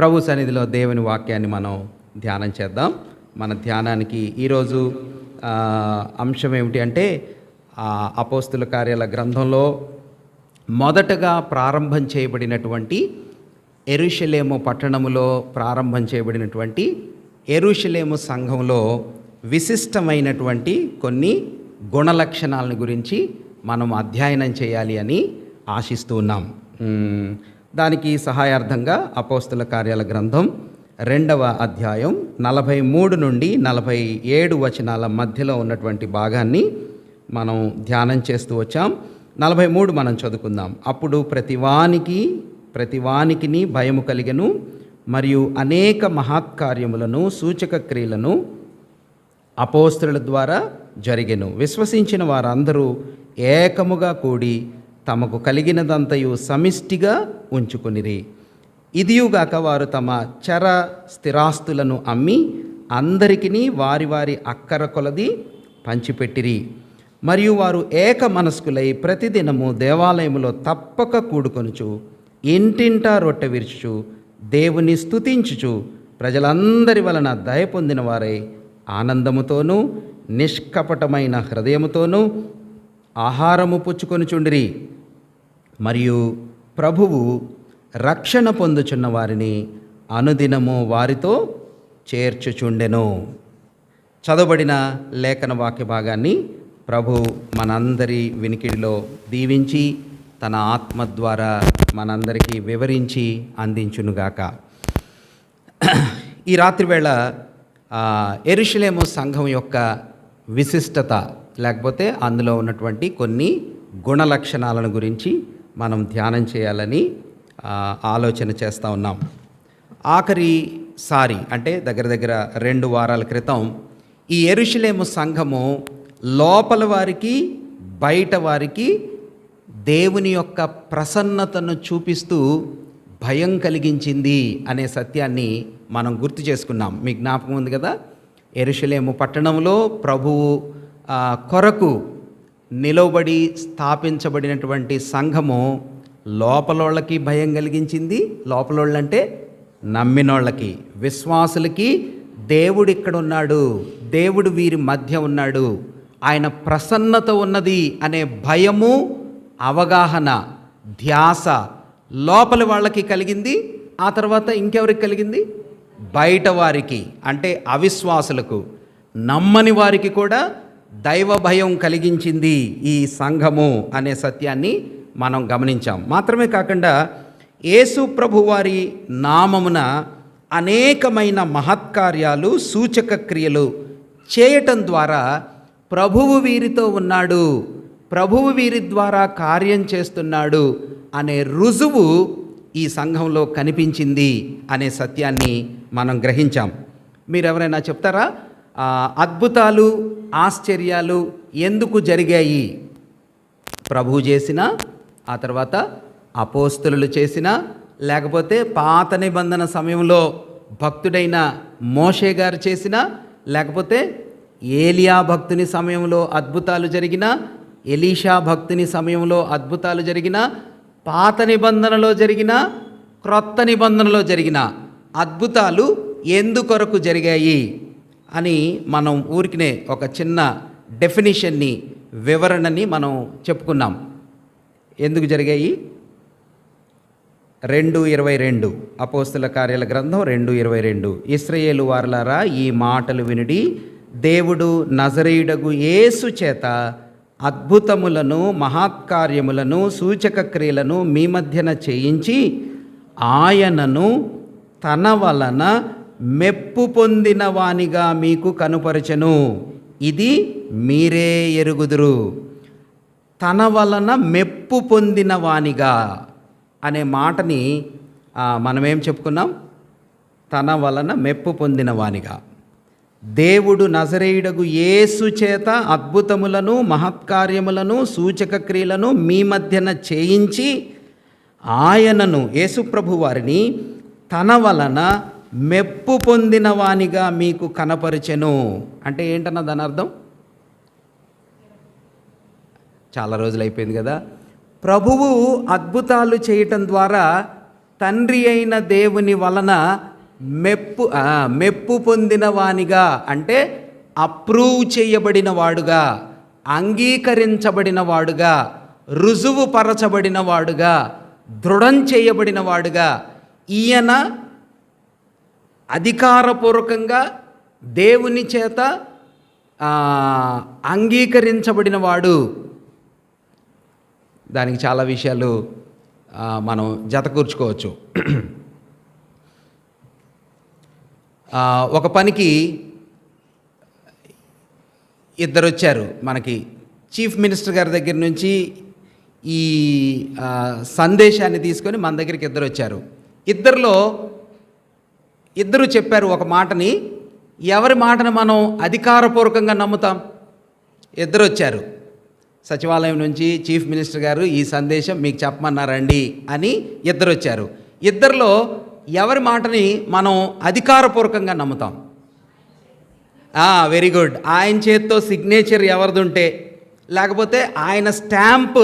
ప్రభు సన్నిధిలో దేవుని వాక్యాన్ని మనం ధ్యానం చేద్దాం. మన ధ్యానానికి ఈరోజు అంశం ఏమిటి అంటే అపోస్తుల కార్యాల గ్రంథంలో మొదటగా ప్రారంభం చేయబడినటువంటి యెరూషలేము పట్టణములో ప్రారంభం చేయబడినటువంటి యెరూషలేము సంఘంలో విశిష్టమైనటువంటి కొన్ని గుణలక్షణాలను గురించి మనం అధ్యయనం చేయాలి అని ఆశిస్తూ ఉన్నాం. దానికి సహాయార్థంగా అపోస్తుల కార్యాల గ్రంథం 2వ అధ్యాయం 43 నుండి 47 వచనాల మధ్యలో ఉన్నటువంటి భాగాన్ని మనం ధ్యానం చేస్తూ వచ్చాం. 43 మనం చదువుకుందాం. అప్పుడు ప్రతివానికిని భయము కలిగెను, మరియు అనేక మహత్కార్యములను సూచక క్రియలను అపోస్తలుల ద్వారా జరిగెను. విశ్వసించిన వారందరూ ఏకముగా కూడి తమకు కలిగినదంతయు సమిష్టిగా ఉంచుకొనిరి. ఇదియుగాక వారు తమ చర స్థిరాస్తులను అమ్మి అందరికిని వారి వారి అక్కర కొలది పంచిపెట్టిరి. మరియు వారు ఏక మనస్కులై ప్రతిదినము దేవాలయములో తప్పక కూడుకొనుచు ఇంటింటా రొట్టె విరుచుచు దేవుని స్తుతించుచు ప్రజలందరి వలన దయ పొందిన వారై ఆనందముతోనూ నిష్కపటమైన హృదయముతోనూ ఆహారము పుచ్చుకొనుచుండిరి. మరియు ప్రభువు రక్షణ పొందుచున్న వారిని అనుదినము వారితో చేర్చుచుండెను. చదవబడిన లేఖన వాక్య భాగాన్ని ప్రభు మనందరి వినికిడిలో దీవించి తన ఆత్మ ద్వారా మనందరికీ వివరించి అందించునుగాక. ఈ రాత్రివేళ యెరూషలేము సంఘం యొక్క విశిష్టత లేకపోతే అందులో ఉన్నటువంటి కొన్ని గుణలక్షణాలను గురించి మనం ధ్యానం చేయాలని ఆలోచన చేస్తూ ఉన్నాం. ఆఖరిసారి అంటే దగ్గర 2 వారాల క్రితం ఈ యెరూషలేము సంఘము లోపల వారికి బయట వారికి దేవుని యొక్క ప్రసన్నతను చూపిస్తూ భయం కలిగించింది అనే సత్యాన్ని మనం గుర్తు చేసుకున్నాం. మీ జ్ఞాపకం ఉంది కదా, యెరూషలేము పట్టణంలో ప్రభువు కొరకు నిలవబడి స్థాపించబడినటువంటి సంఘము లోపలోళ్ళకి భయం కలిగించింది. లోపలోళ్ళంటే నమ్మినోళ్ళకి, విశ్వాసులకి దేవుడు ఇక్కడ ఉన్నాడు, దేవుడు వీరి మధ్య ఉన్నాడు, ఆయన ప్రసన్నత ఉన్నది అనే భయము, అవగాహన, ధ్యాస లోపలి వాళ్ళకి కలిగింది. ఆ తర్వాత ఇంకెవరికి కలిగింది? బయట వారికి అంటే అవిశ్వాసులకు, నమ్మని వారికి కూడా దైవ భయం కలిగించింది ఈ సంఘము అనే సత్యాన్ని మనం గమనించాం. మాత్రమే కాకుండా యేసు ప్రభు వారి నామమున అనేకమైన మహత్కార్యాలు సూచక క్రియలు చేయటం ద్వారా ప్రభువు వీరితో ఉన్నాడు, ప్రభువు వీరి ద్వారా కార్యం చేస్తున్నాడు అనే రుజువు ఈ సంఘంలో కనిపించింది అనే సత్యాన్ని మనం గ్రహించాం. మీరు ఎవరైనా చెప్తారా అద్భుతాలు ఆశ్చర్యాలు ఎందుకు జరిగాయి? ప్రభువు చేసిన, ఆ తర్వాత అపోస్తలులు చేసిన, లేకపోతే పాత నిబంధన సమయంలో భక్తుడైన మోషే గారు చేసిన, లేకపోతే ఏలియా భక్తుని సమయంలో అద్భుతాలు జరిగిన, ఎలీషా భక్తుని సమయంలో అద్భుతాలు జరిగిన, పాత నిబంధనలో జరిగిన, క్రొత్త నిబంధనలో జరిగిన అద్భుతాలు ఎందుకొరకు జరిగాయి అని మనం ఊరికినే ఒక చిన్న డెఫినిషన్ని, వివరణని మనం చెప్పుకున్నాం. ఎందుకు జరిగాయి? 2:22 అపోస్తుల కార్యాల గ్రంథం 2:22 ఇశ్రాయేలు వారలారా ఈ మాటలు వినుడి, దేవుడు నజరేయుడగు యేసు చేత అద్భుతములను మహత్కార్యములను సూచక క్రియలను మీ మధ్యన చేయించి ఆయనను తన వలన మెప్పు పొందిన వానిగా మీకు కనుపరచెను. ఇది మీరే ఎరుగుదురు. తన వలన మెప్పు పొందిన వానిగా అనే మాటని మనమేం చెప్పుకున్నాం? తన వలన మెప్పు పొందిన వానిగా. దేవుడు నజరేయుడగు యేసు చేత అద్భుతములను మహత్కార్యములను సూచక క్రియలను మీ మధ్యన చేయించి ఆయనను యేసుప్రభు వారిని తన వలన మెప్పు పొందిన వానిగా మీకు కనపరిచెను. అంటే ఏంటన్న దాని అర్థం? చాలా రోజులు అయిపోయింది కదా. ప్రభువు అద్భుతాలు చేయటం ద్వారా తండ్రి అయిన దేవుని వలన మెప్పు పొందిన వానిగా, అంటే అప్రూవ్ చేయబడిన వాడుగా, అంగీకరించబడిన వాడుగా, రుజువు పరచబడిన వాడుగా, దృఢం చేయబడిన వాడుగా, ఈయన అధికారపూర్వకంగా దేవుని చేత అంగీకరించబడిన వాడు. దానికి చాలా విషయాలు మనం జతకూర్చుకోవచ్చు. ఒక పనికి ఇద్దరు వచ్చారు. మనకి చీఫ్ మినిస్టర్ గారి దగ్గర నుంచి ఈ సందేశాన్ని తీసుకొని మన దగ్గరికి ఇద్దరు వచ్చారు. ఇద్దరు చెప్పారు ఒక మాటని. ఎవరి మాటను మనం అధికారపూర్వకంగా నమ్ముతాం? ఇద్దరు వచ్చారు. సచివాలయం నుంచి చీఫ్ మినిస్టర్ గారు ఈ సందేశం మీకు చెప్పమన్నారండి అని ఇద్దరు వచ్చారు. ఇద్దరిలో ఎవరి మాటని మనం అధికారపూర్వకంగా నమ్ముతాం? Very good. ఆయన చేత్తో సిగ్నేచర్ ఎవరిదుంటే, లేకపోతే ఆయన స్టాంప్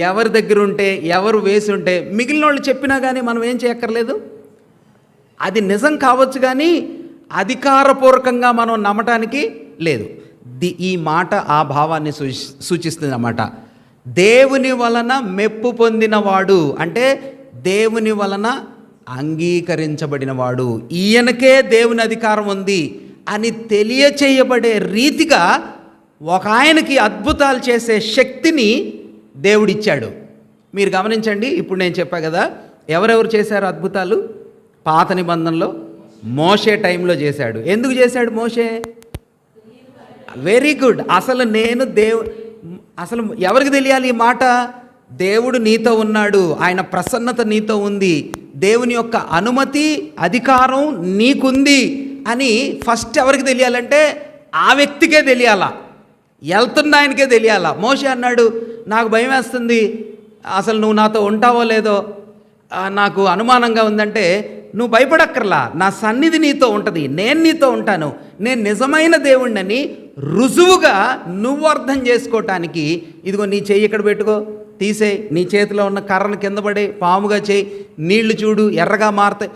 ఎవరి దగ్గర ఉంటే, ఎవరు వేసి ఉంటే, మిగిలిన వాళ్ళు చెప్పినా కానీ మనం ఏం చేయక్కర్లేదు. అది నిజం కావచ్చు కానీ అధికారపూర్వకంగా మనం నమ్మటానికి లేదు. ఈ మాట ఆ భావాన్ని సూచిస్తుంది అన్నమాట. దేవుని వలన మెప్పు పొందినవాడు అంటే దేవుని వలన అంగీకరించబడినవాడు, ఈయనకే దేవుని అధికారం ఉంది అని తెలియచేయబడే రీతిగా ఒక ఆయనకి అద్భుతాలు చేసే శక్తిని దేవుడిచ్చాడు. మీరు గమనించండి. ఇప్పుడు నేను చెప్పా కదా, ఎవరెవరు చేశారు అద్భుతాలు? పాత నిబంధనలో మోషే టైంలో చేశాడు. ఎందుకు చేశాడు మోషే? Very good. అసలు ఎవరికి తెలియాలి ఈ మాట? దేవుడు నీతో ఉన్నాడు, ఆయన ప్రసన్నత నీతో ఉంది, దేవుని యొక్క అనుమతి అధికారం నీకుంది అని ఫస్ట్ ఎవరికి తెలియాలంటే ఆ వ్యక్తికే తెలియాలా, వెళ్తున్న ఆయనకే తెలియాలా. మోషే అన్నాడు, నాకు భయం వేస్తుంది, అసలు నువ్వు నాతో ఉంటావో లేదో నాకు అనుమానంగా ఉందంటే, నువ్వు భయపడక్కర్లా, నా సన్నిధి నీతో ఉంటుంది, నేను నీతో ఉంటాను, నేను నిజమైన దేవుణ్ణని రుజువుగా నువ్వు అర్థం చేసుకోవటానికి ఇదిగో నీ చెయ్యి ఇక్కడ పెట్టుకో, తీసేయి, నీ చేతిలో ఉన్న కర్రను కింద పడే, పాముగా చేయి, నీళ్లు చూడు ఎర్రగా మారుతాయి.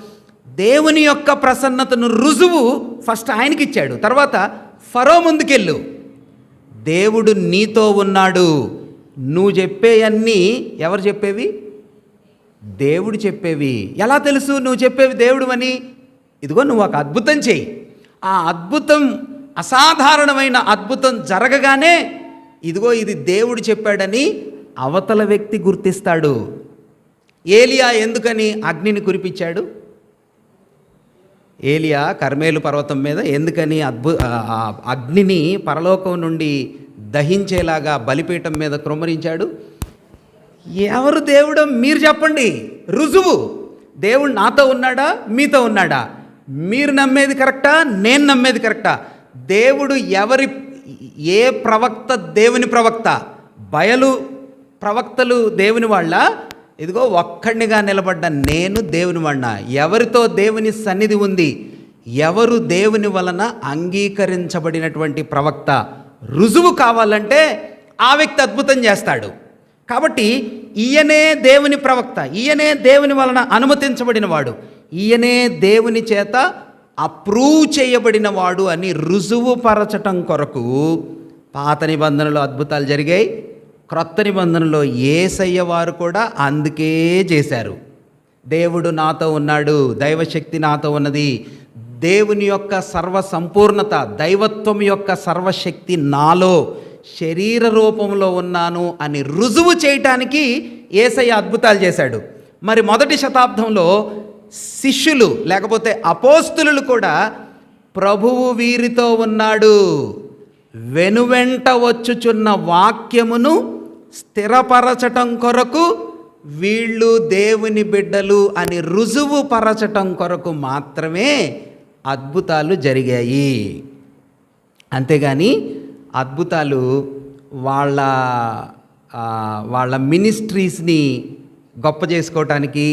దేవుని యొక్క ప్రసన్నతను రుజువు ఫస్ట్ ఆయనకి ఇచ్చాడు. తర్వాత ఫరో ముందుకెళ్ళు, దేవుడు నీతో ఉన్నాడు. నువ్వు చెప్పేవన్నీ ఎవరు చెప్పేవి? దేవుడు చెప్పేవి. ఎలా తెలుసు నువ్వు చెప్పేవి దేవుడు అని? ఇదిగో నువ్వు ఒక అద్భుతం చేయి. ఆ అద్భుతం అసాధారణమైన అద్భుతం జరగగానే ఇదిగో ఇది దేవుడు చెప్పాడని అవతల వ్యక్తి గుర్తిస్తాడు. ఏలియా ఎందుకని అగ్నిని కురిపించాడు? ఏలియా కర్మేలు పర్వతం మీద ఎందుకని అగ్నిని పరలోకం నుండి దహించేలాగా బలిపీఠం మీద కృమ్మరించాడు? ఎవరు దేవుడో మీరు చెప్పండి, రుజువు. దేవుడు నాతో ఉన్నాడా, మీతో ఉన్నాడా? మీరు నమ్మేది కరెక్టా, నేను నమ్మేది కరెక్టా? దేవుడు ఏ ప్రవక్త దేవుని ప్రవక్త? బయలు ప్రవక్తలు దేవుని వాళ్ళ? ఇదిగో ఒక్కడినిగా నిలబడ్డ నేను దేవుని వాడినా. ఎవరితో దేవుని సన్నిధి ఉంది? ఎవరు దేవుని వలన అంగీకరించబడినటువంటి ప్రవక్త? రుజువు కావాలంటే ఆ వ్యక్తి అద్భుతం చేస్తాడు. కాబట్టి ఈయనే దేవుని ప్రవక్త, ఈయనే దేవుని వలన అనుమతించబడినవాడు, ఈయనే దేవుని చేత అప్రూవ్ చేయబడినవాడు అని రుజువు పరచటం కొరకు పాత నిబంధనలో అద్భుతాలు జరిగాయి. క్రొత్త నిబంధనలో యేసయ్య వారు కూడా అందుకే చేశారు. దేవుడు నాతో ఉన్నాడు, దైవశక్తి నాతో ఉన్నది, దేవుని యొక్క సర్వసంపూర్ణత, దైవత్వం యొక్క సర్వశక్తి నాలో శరీర రూపంలో ఉన్నాను అని రుజువు చేయటానికి యేసయ్య అద్భుతాలు చేశాడు. మరి మొదటి శతాబ్దంలో శిష్యులు లేకపోతే అపోస్తులు కూడా ప్రభువు వీరితో ఉన్నాడు, వెనువెంట వచ్చుచున్న వాక్యమును స్థిరపరచటం కొరకు వీళ్ళు దేవుని బిడ్డలు అని రుజువు పరచటం కొరకు మాత్రమే అద్భుతాలు జరిగాయి. అంతేగాని అద్భుతాలు వాళ్ళ మినిస్ట్రీస్ని గొప్ప చేసుకోవటానికి,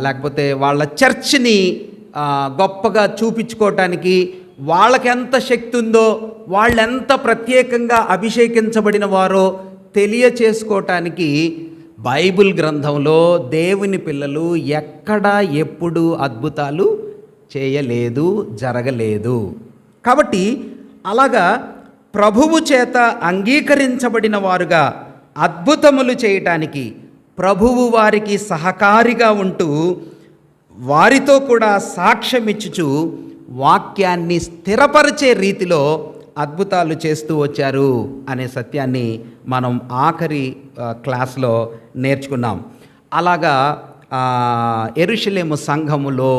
లేకపోతే వాళ్ళ చర్చ్ని గొప్పగా చూపించుకోవటానికి, వాళ్ళకెంత శక్తి ఉందో, వాళ్ళెంత ప్రత్యేకంగా అభిషేకించబడిన వారో తెలియచేసుకోవటానికి బైబిల్ గ్రంథంలో దేవుని పిల్లలు ఎక్కడ ఎప్పుడు అద్భుతాలు చేయలేదు, జరగలేదు. కాబట్టి అలాగా ప్రభువు చేత అంగీకరించబడిన వారుగా అద్భుతములు చేయటానికి ప్రభువు వారికి సహకారిగా ఉంటూ వారితో కూడా సాక్ష్యమిచ్చుచు వాక్యాన్ని స్థిరపరిచే రీతిలో అద్భుతాలు చేస్తూ వచ్చారు అనే సత్యాన్ని మనం ఆఖరి క్లాస్లో నేర్చుకున్నాం. అలాగా యెరూషలేము సంఘములో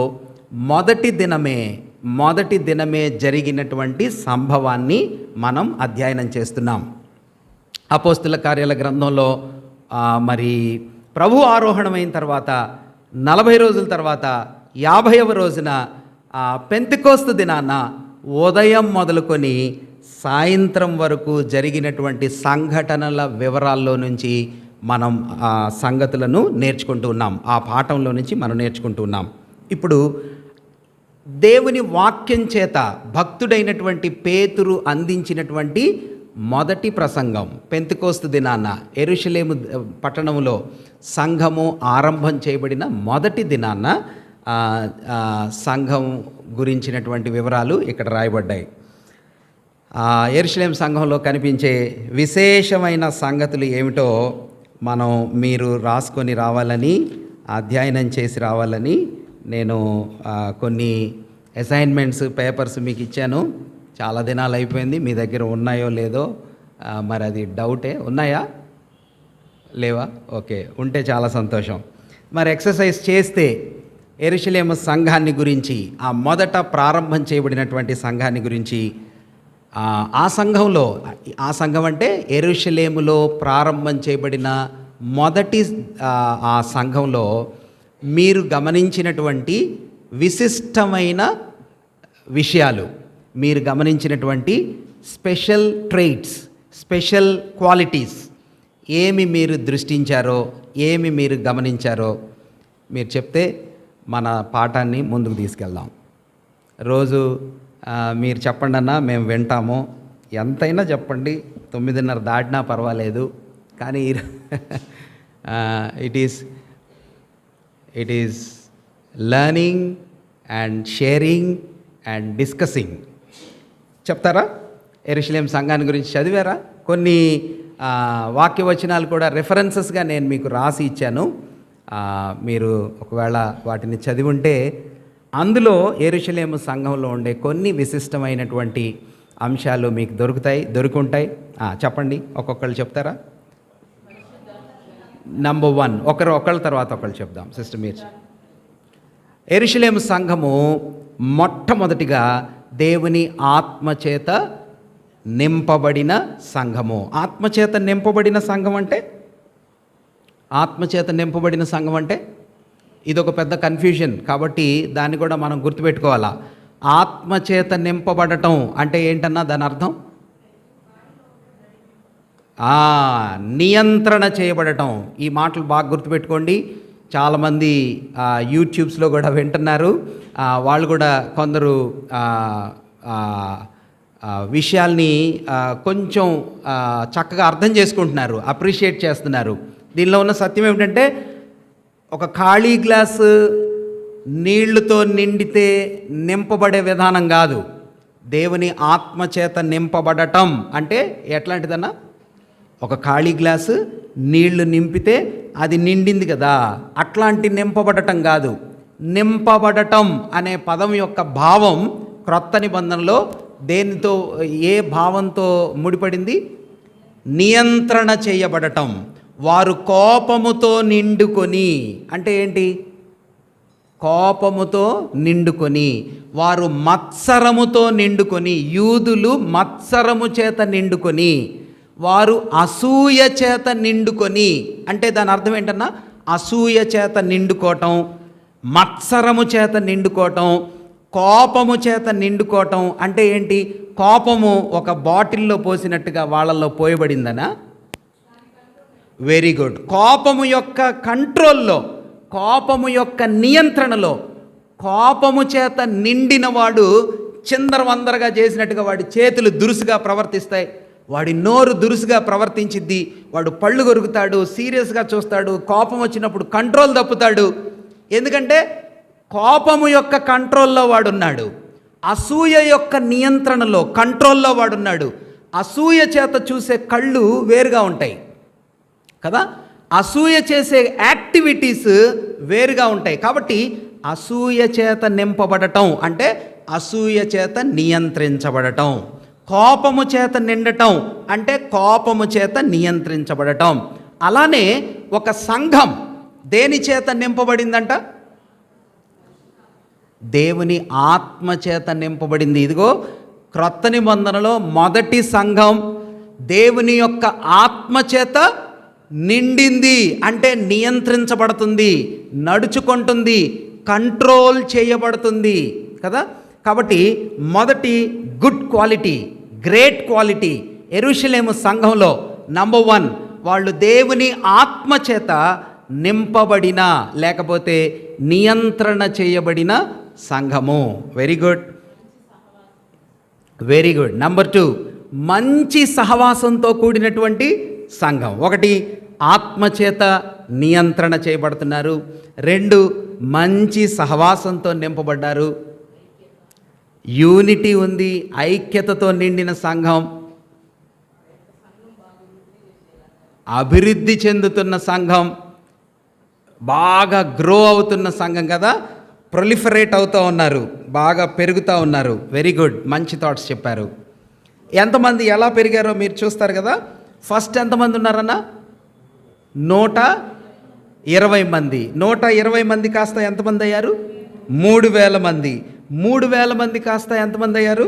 మొదటి దినమే జరిగినటువంటి సంభవాన్ని మనం అధ్యయనం చేస్తున్నాం. అపోస్తుల కార్యాల గ్రంథంలో మరి ప్రభు ఆరోహణమైన తర్వాత 40 రోజుల తర్వాత 50వ రోజున పెంతెకోస్తు దినాన ఉదయం మొదలుకొని సాయంత్రం వరకు జరిగినటువంటి సంఘటనల వివరాల్లో నుంచి మనం సంగతులను నేర్చుకుంటూ ఉన్నాం. ఆ పాఠంలో నుంచి మనం నేర్చుకుంటూ ఉన్నాం. ఇప్పుడు దేవుని వాక్యం చేత భక్తుడైనటువంటి పేతురు అందించినటువంటి మొదటి ప్రసంగం పెంతెకోస్తు దినాన యెరూషలేము పట్టణంలో సంఘము ఆరంభం చేయబడిన మొదటి దినాన సంఘం గురించినటువంటి వివరాలు ఇక్కడ రాయబడ్డాయి. యెరూషలేము సంఘంలో కనిపించే విశేషమైన సంగతులు ఏమిటో మీరు రాసుకొని రావాలని, అధ్యయనం చేసి రావాలని నేను కొన్ని అసైన్మెంట్స్ పేపర్స్ మీకు ఇచ్చాను. చాలా దినాలు అయిపోయింది, మీ దగ్గర ఉన్నాయో లేదో మరి అది డౌటే. ఉన్నాయా లేవా? ఓకే, ఉంటే చాలా సంతోషం. మరి ఎక్సర్సైజ్ చేస్తే యెరూషలేము సంఘాన్ని గురించి, ఆ మొదట ప్రారంభం చేయబడినటువంటి సంఘాన్ని గురించి, ఆ సంఘం అంటే యెరూషలేములో ప్రారంభం చేయబడిన మొదటి ఆ సంఘంలో మీరు గమనించినటువంటి విశిష్టమైన విషయాలు, మీరు గమనించినటువంటి స్పెషల్ ట్రైట్స్, స్పెషల్ క్వాలిటీస్ ఏమి మీరు దృష్టించారో, ఏమి మీరు గమనించారో మీరు చెప్తే మన పాఠాన్ని ముందుకు తీసుకెళ్దాం. రోజు మీరు చెప్పండి అన్నా మేము వింటాము. ఎంతైనా చెప్పండి, 9:30 దాటినా పర్వాలేదు. కానీ it is learning and sharing and discussing. చెప్తారా? యెరూషలేము సంఘాన్ని గురించి చదివారా? కొన్ని వాక్యవచనాలు కూడా రెఫరెన్సెస్గా నేను మీకు రాసి ఇచ్చాను. మీరు ఒకవేళ వాటిని చదివి ఉంటే అందులో యెరూషలేము సంఘంలో ఉండే కొన్ని విశిష్టమైనటువంటి అంశాలు మీకు దొరుకుంటాయి. చెప్పండి, ఒక్కొక్కళ్ళు చెప్తారా? నంబర్ 1, ఒకళ్ళ తర్వాత ఒకళ్ళు చెప్దాం. సిస్టర్ మీరు. యెరూషలేము సంఘము మొట్టమొదటిగా దేవుని ఆత్మచేత నింపబడిన సంఘము. ఆత్మచేత నింపబడిన సంఘం అంటే ఇదొక పెద్ద కన్ఫ్యూజన్. కాబట్టి దాన్ని కూడా మనం గుర్తుపెట్టుకోవాలా. ఆత్మచేత నింపబడటం అంటే ఏంటన్నా దాని అర్థం? నియంత్రణ చేయబడటం. ఈ మాటలు బాగా గుర్తుపెట్టుకోండి. చాలామంది యూట్యూబ్స్లో కూడా వింటున్నారు. వాళ్ళు కూడా కొందరు విషయాల్ని కొంచెం చక్కగా అర్థం చేసుకుంటున్నారు, అప్రిషియేట్ చేస్తున్నారు. దీనిలో ఉన్న సత్యం ఏమిటంటే, ఒక ఖాళీ గ్లాసు నీళ్లతో నిండితే నింపబడే విధానం కాదు. దేవుని ఆత్మచేత నింపబడటం అంటే ఎట్లాంటిదన్నా? ఒక ఖాళీ గ్లాసు నీళ్లు నింపితే అది నిండింది కదా, అట్లాంటి నింపబడటం కాదు. నింపబడటం అనే పదం యొక్క భావం క్రొత్త నిబంధనలో దేనితో, ఏ భావంతో ముడిపడింది? నియంత్రణ చేయబడటం. వారు కోపముతో నిండుకొని అంటే ఏంటి? కోపముతో నిండుకొని, వారు మత్సరముతో నిండుకొని, యూదులు మత్సరము చేత నిండుకొని, వారు అసూయ చేత నిండుకొని అంటే దాని అర్థం ఏంటన్నా? అసూయ చేత నిండుకోవటం, మత్సరము చేత నిండుకోవటం, కోపము చేత నిండుకోవటం అంటే ఏంటి? కోపము ఒక బాటిల్లో పోసినట్టుగా వాళ్ళల్లో పోయబడిందనా? Very good. కోపము యొక్క కంట్రోల్లో, కోపము యొక్క నియంత్రణలో, కోపము చేత నిండిన వాడు చిందరవందరగా చేసినట్టుగా వాడి చేతులు దురుసుగా ప్రవర్తిస్తాయి, వాడి నోరు దురుసుగా ప్రవర్తించిద్ది, వాడు పళ్ళు కొరుకుతాడు, సీరియస్గా చూస్తాడు, కోపం వచ్చినప్పుడు కంట్రోల్ తప్పుతాడు. ఎందుకంటే కోపము యొక్క కంట్రోల్లో వాడున్నాడు, అసూయ యొక్క నియంత్రణలో కంట్రోల్లో వాడున్నాడు. అసూయ చేత చూసే కళ్ళు వేరుగా ఉంటాయి కదా, అసూయ చేసే యాక్టివిటీస్ వేరుగా ఉంటాయి. కాబట్టి అసూయ చేత నింపబడటం అంటే అసూయ చేత నియంత్రించబడటం, కోపము చేత నిండటం అంటే కోపము చేత నియంత్రించబడటం. అలానే ఒక సంఘం దేని చేత నింపబడిందంట? దేవుని ఆత్మ చేత నింపబడింది. ఇదిగో క్రొత్త నిబంధనలో మొదటి సంఘం దేవుని యొక్క ఆత్మ చేత నిండింది, అంటే నియంత్రించబడుతుంది, నడుచుకుంటుంది, కంట్రోల్ చేయబడుతుంది కదా. కాబట్టి మొదటి గుడ్ క్వాలిటీ, గ్రేట్ క్వాలిటీ యెరూషలేము సంఘంలో నంబర్ 1, వాళ్ళు దేవుని ఆత్మ చేత నింపబడిన లేకపోతే నియంత్రణ చేయబడిన సంఘము. Very good, very good. Number 2, మంచి సహవాసంతో కూడినటువంటి సంఘం. 1, ఆత్మచేత నియంత్రణ చేయబడుతున్నారు. 2, మంచి సహవాసంతో నింపబడ్డారు. యూనిటీ ఉంది, ఐక్యతతో నిండిన సంఘం, అభివృద్ధి చెందుతున్న సంఘం, బాగా గ్రో అవుతున్న సంఘం కదా, ప్రొలిఫరేట్ అవుతూ ఉన్నారు, బాగా పెరుగుతూ ఉన్నారు. వెరీ గుడ్, మంచి థాట్స్ చెప్పారు. ఎంతమంది ఎలా పెరిగారో మీరు చూస్తారు కదా. ఫస్ట్ ఎంతమంది ఉన్నారన్న? 120 మంది. 120 మంది కాస్త ఎంతమంది అయ్యారు? 3000 మంది. 3000 మంది కాస్త ఎంతమంది అయ్యారు?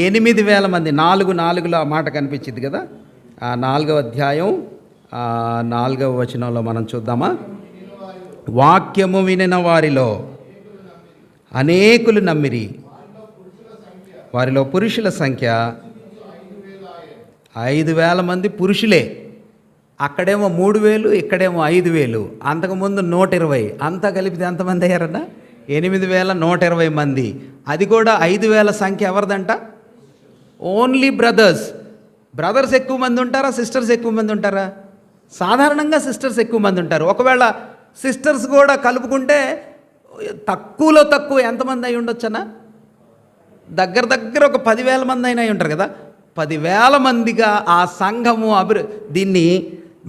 8000 మంది. 4:4లో ఆ మాట కనిపించింది కదా. ఆ 4వ అధ్యాయం 4వ వచనంలో మనం చూద్దామా? వాక్యము వినిన వారిలో అనేకులు నమ్మిరి, వారిలో పురుషుల సంఖ్య 5000 మంది పురుషులే. అక్కడేమో 3000, ఇక్కడేమో 5000, అంతకుముందు 120, అంతా కలిపితే ఎంతమంది అయ్యారన్నా? 8120 మంది. అది కూడా 5000 సంఖ్య ఎవరిదంట? ఓన్లీ బ్రదర్స్ ఎక్కువ మంది ఉంటారా, సిస్టర్స్ ఎక్కువ మంది ఉంటారా? సాధారణంగా సిస్టర్స్ ఎక్కువ మంది ఉంటారు. ఒకవేళ సిస్టర్స్ కూడా కలుపుకుంటే తక్కువలో తక్కువ ఎంతమంది అయి ఉండొచ్చనా? దగ్గర ఒక 10,000 మంది అయినా అయి ఉంటారు కదా. 10,000 మందిగా ఆ సంఘము దీన్ని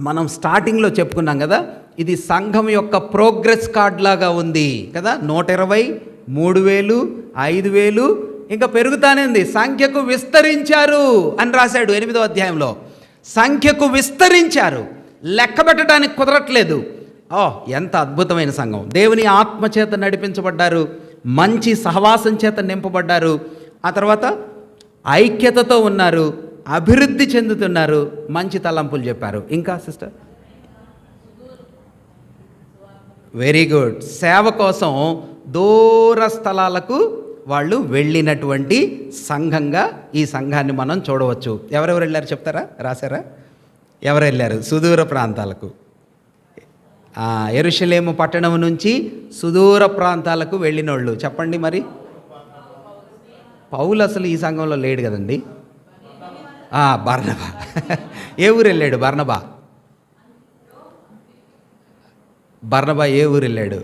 మనం స్టార్టింగ్లో చెప్పుకున్నాం కదా. ఇది సంఘం యొక్క ప్రోగ్రెస్ కార్డ్ లాగా ఉంది కదా. 120, 3000, 5000 ఇంకా పెరుగుతానే ఉంది. సంఖ్యకు విస్తరించారు అని రాశాడు 8వ అధ్యాయంలో. సంఖ్యకు విస్తరించారు, లెక్క పెట్టడానికి కుదరట్లేదు. ఎంత అద్భుతమైన సంఘం. దేవుని ఆత్మ చేత నడిపించబడ్డారు, మంచి సహవాసం చేత నింపబడ్డారు, ఆ తర్వాత ఐక్యతతో ఉన్నారు, అభివృద్ధి చెందుతున్నారు, మంచి తలంపులు చెప్పారు. ఇంకా సిస్టర్? Very good. సేవ కోసం దూర స్థలాలకు వాళ్ళు వెళ్ళినటువంటి సంఘంగా ఈ సంఘాన్ని మనం చూడవచ్చు. ఎవరెవరు వెళ్ళారు చెప్తారా? రాశారా? ఎవరు వెళ్ళారు? సుదూర ప్రాంతాలకు. యెరూషలేము పట్టణం నుంచి సుదూర ప్రాంతాలకు వెళ్ళినోళ్ళు చెప్పండి. మరి పౌలు అసలు ఈ సంఘంలో లేడు కదండి. బర్నబా. ఏ ఊరు వెళ్ళాడు బర్నబా? ఏ ఊరు వెళ్ళాడు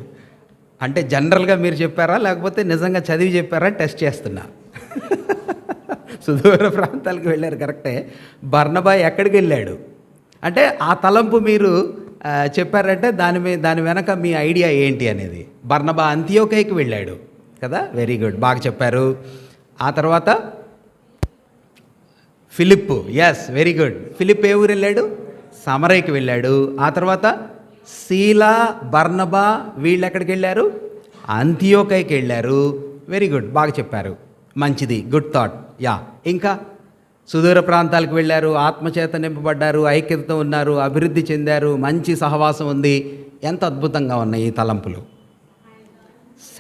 అంటే జనరల్గా మీరు చెప్పారా లేకపోతే నిజంగా చదివి చెప్పారా? టెస్ట్ చేస్తున్నా. సుదూర ప్రాంతాలకు వెళ్ళారు కరెక్టే. బర్నబా ఎక్కడికి వెళ్ళాడు అంటే ఆ తలంపు మీరు చెప్పారంటే దాని వెనక మీ ఐడియా ఏంటి అనేది. బర్నబా అంతియోకైకి వెళ్ళాడు కదా. వెరీ గుడ్, బాగా చెప్పారు. ఆ తర్వాత Philip. Yes, very good. Philip ఏ ఊరు వెళ్ళాడు? సమరైకి వెళ్ళాడు. ఆ తర్వాత శీలా, బర్నబా వీళ్ళు ఎక్కడికి వెళ్ళారు? అంతియోకైకి వెళ్ళారు. వెరీ గుడ్, బాగా చెప్పారు, మంచిది, గుడ్ థాట్. ఇంకా సుదూర ప్రాంతాలకు వెళ్ళారు, ఆత్మచేత నింపబడ్డారు, ఐక్యతతో ఉన్నారు, అభివృద్ధి చెందారు, మంచి సహవాసం ఉంది. ఎంత అద్భుతంగా ఉన్నాయి ఈ తలంపులు.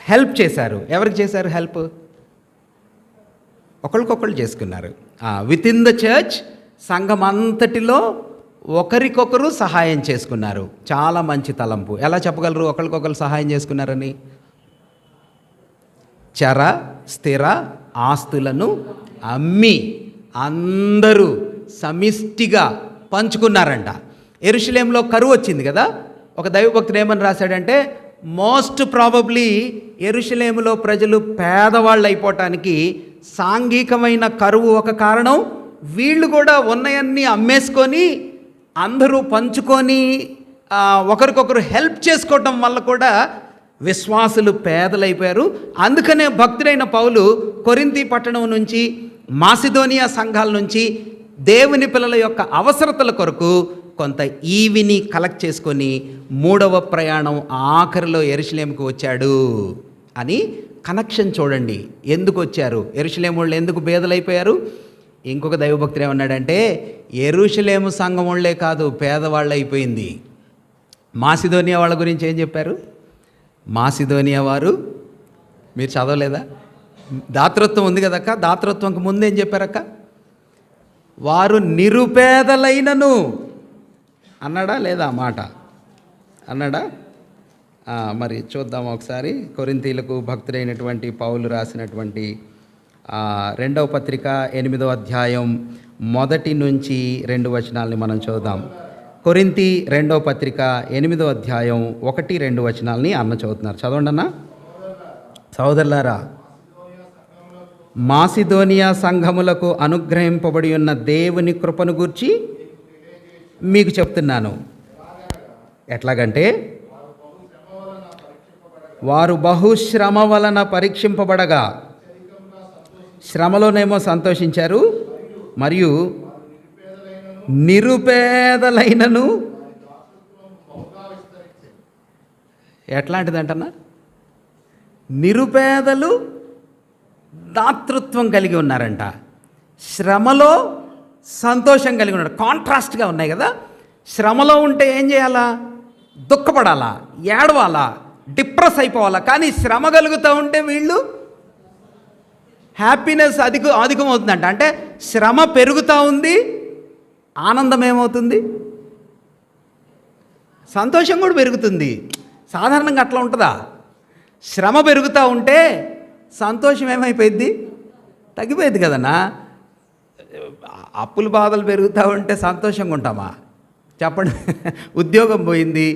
హెల్ప్ చేశారు. ఎవరికి చేశారు హెల్ప్? ఒకరికొకళ్ళు చేసుకున్నారు. విత్ ఇన్ ద చర్చ్ సంఘం అంతటిలో ఒకరికొకరు సహాయం చేసుకున్నారు. చాలా మంచి తలంపు. ఎలా చెప్పగలరు ఒకరికొకరు సహాయం చేసుకున్నారని? చర స్థిర ఆస్తులను అమ్మి అందరూ సమిష్టిగా పంచుకున్నారంట. యెరూషలేంలో కరువు వచ్చింది కదా. ఒక దైవభక్తుడు ఏమని రాశాడంటే, మోస్ట్ ప్రాబబ్లీ యెరూషలేములో ప్రజలు పేదవాళ్ళు అయిపోవటానికి సాంఘికమైన కరువు ఒక కారణం. వీళ్ళు కూడా ఉన్నయన్నీ అమ్మేసుకొని అందరూ పంచుకొని ఒకరికొకరు హెల్ప్ చేసుకోవటం వల్ల కూడా విశ్వాసులు పేదలైపోయారు. అందుకనే భక్తుడైన పౌలు కొరింథీ పట్టణం నుంచి, మాసిదోనియా సంఘాల నుంచి దేవుని పిల్లల యొక్క అవసరతల కొరకు కొంత ఈవిని కలెక్ట్ చేసుకొని 3వ ప్రయాణం ఆఖరిలో యెరూషలేముకు వచ్చాడు అని కనెక్షన్ చూడండి. ఎందుకు వచ్చారు? యెరూషలేము వాళ్ళు ఎందుకు బేదలైపోయారు? ఇంకొక దైవభక్తుడు ఏమన్నాడంటే, యెరూషలేము సంఘం వాళ్ళే కాదు, పేదవాళ్ళు అయిపోయింది. మాసిదోనియా వాళ్ళ గురించి ఏం చెప్పారు? మాసిదోనియా వారు, మీరు చదవలేదా? దాతృత్వం ఉంది కదక్క, దాతృత్వంకి ముందేం చెప్పారక్క? వారు నిరుపేదలైనను అన్నాడా లేదా? మాట అన్నాడా? మరి చూద్దాం ఒకసారి. కొరింథీలకు భక్తుడైనటువంటి పౌలు రాసినటువంటి 2వ పత్రిక 8వ అధ్యాయం 1 నుంచి 2 వచనాలని మనం చూద్దాం. కొరింథీ 2వ పత్రిక 8వ అధ్యాయం 1, 2 వచనాలని అన్న చదువుతున్నారు. చదవండి అన్న. సోదరులారా, మాసిదోనియా సంఘములకు అనుగ్రహింపబడి ఉన్న దేవుని కృపను గూర్చి మీకు చెప్తున్నాను. ఎట్లాగంటే, వారు బహుశ్రమ వలన పరీక్షింపబడగా శ్రమలోనేమో సంతోషించారు, మరియు నిరుపేదలైనను. ఎట్లాంటిదంటన్నా? నిరుపేదలు దాతృత్వం కలిగి ఉన్నారంట, శ్రమలో సంతోషం కలిగి ఉన్నారు. కాంట్రాస్ట్గా ఉన్నాయి కదా. శ్రమలో ఉంటే ఏం చేయాలా? దుఃఖపడాలా, ఏడవాలా, డిప్రెస్ అయిపోవాలా. కానీ శ్రమ కలుగుతూ ఉంటే వీళ్ళు హ్యాపీనెస్ అధికం అవుతుందంట. అంటే శ్రమ పెరుగుతూ ఉంది, ఆనందం ఏమవుతుంది? సంతోషం కూడా పెరుగుతుంది. సాధారణంగా అట్లా ఉంటుందా? శ్రమ పెరుగుతూ ఉంటే సంతోషం ఏమైపోయింది? తగ్గిపోయింది కదన్నా. అప్పుల బాధలు పెరుగుతూ ఉంటే సంతోషంగా ఉంటామా? చెప్పండి. ఉద్యోగం పోయింది,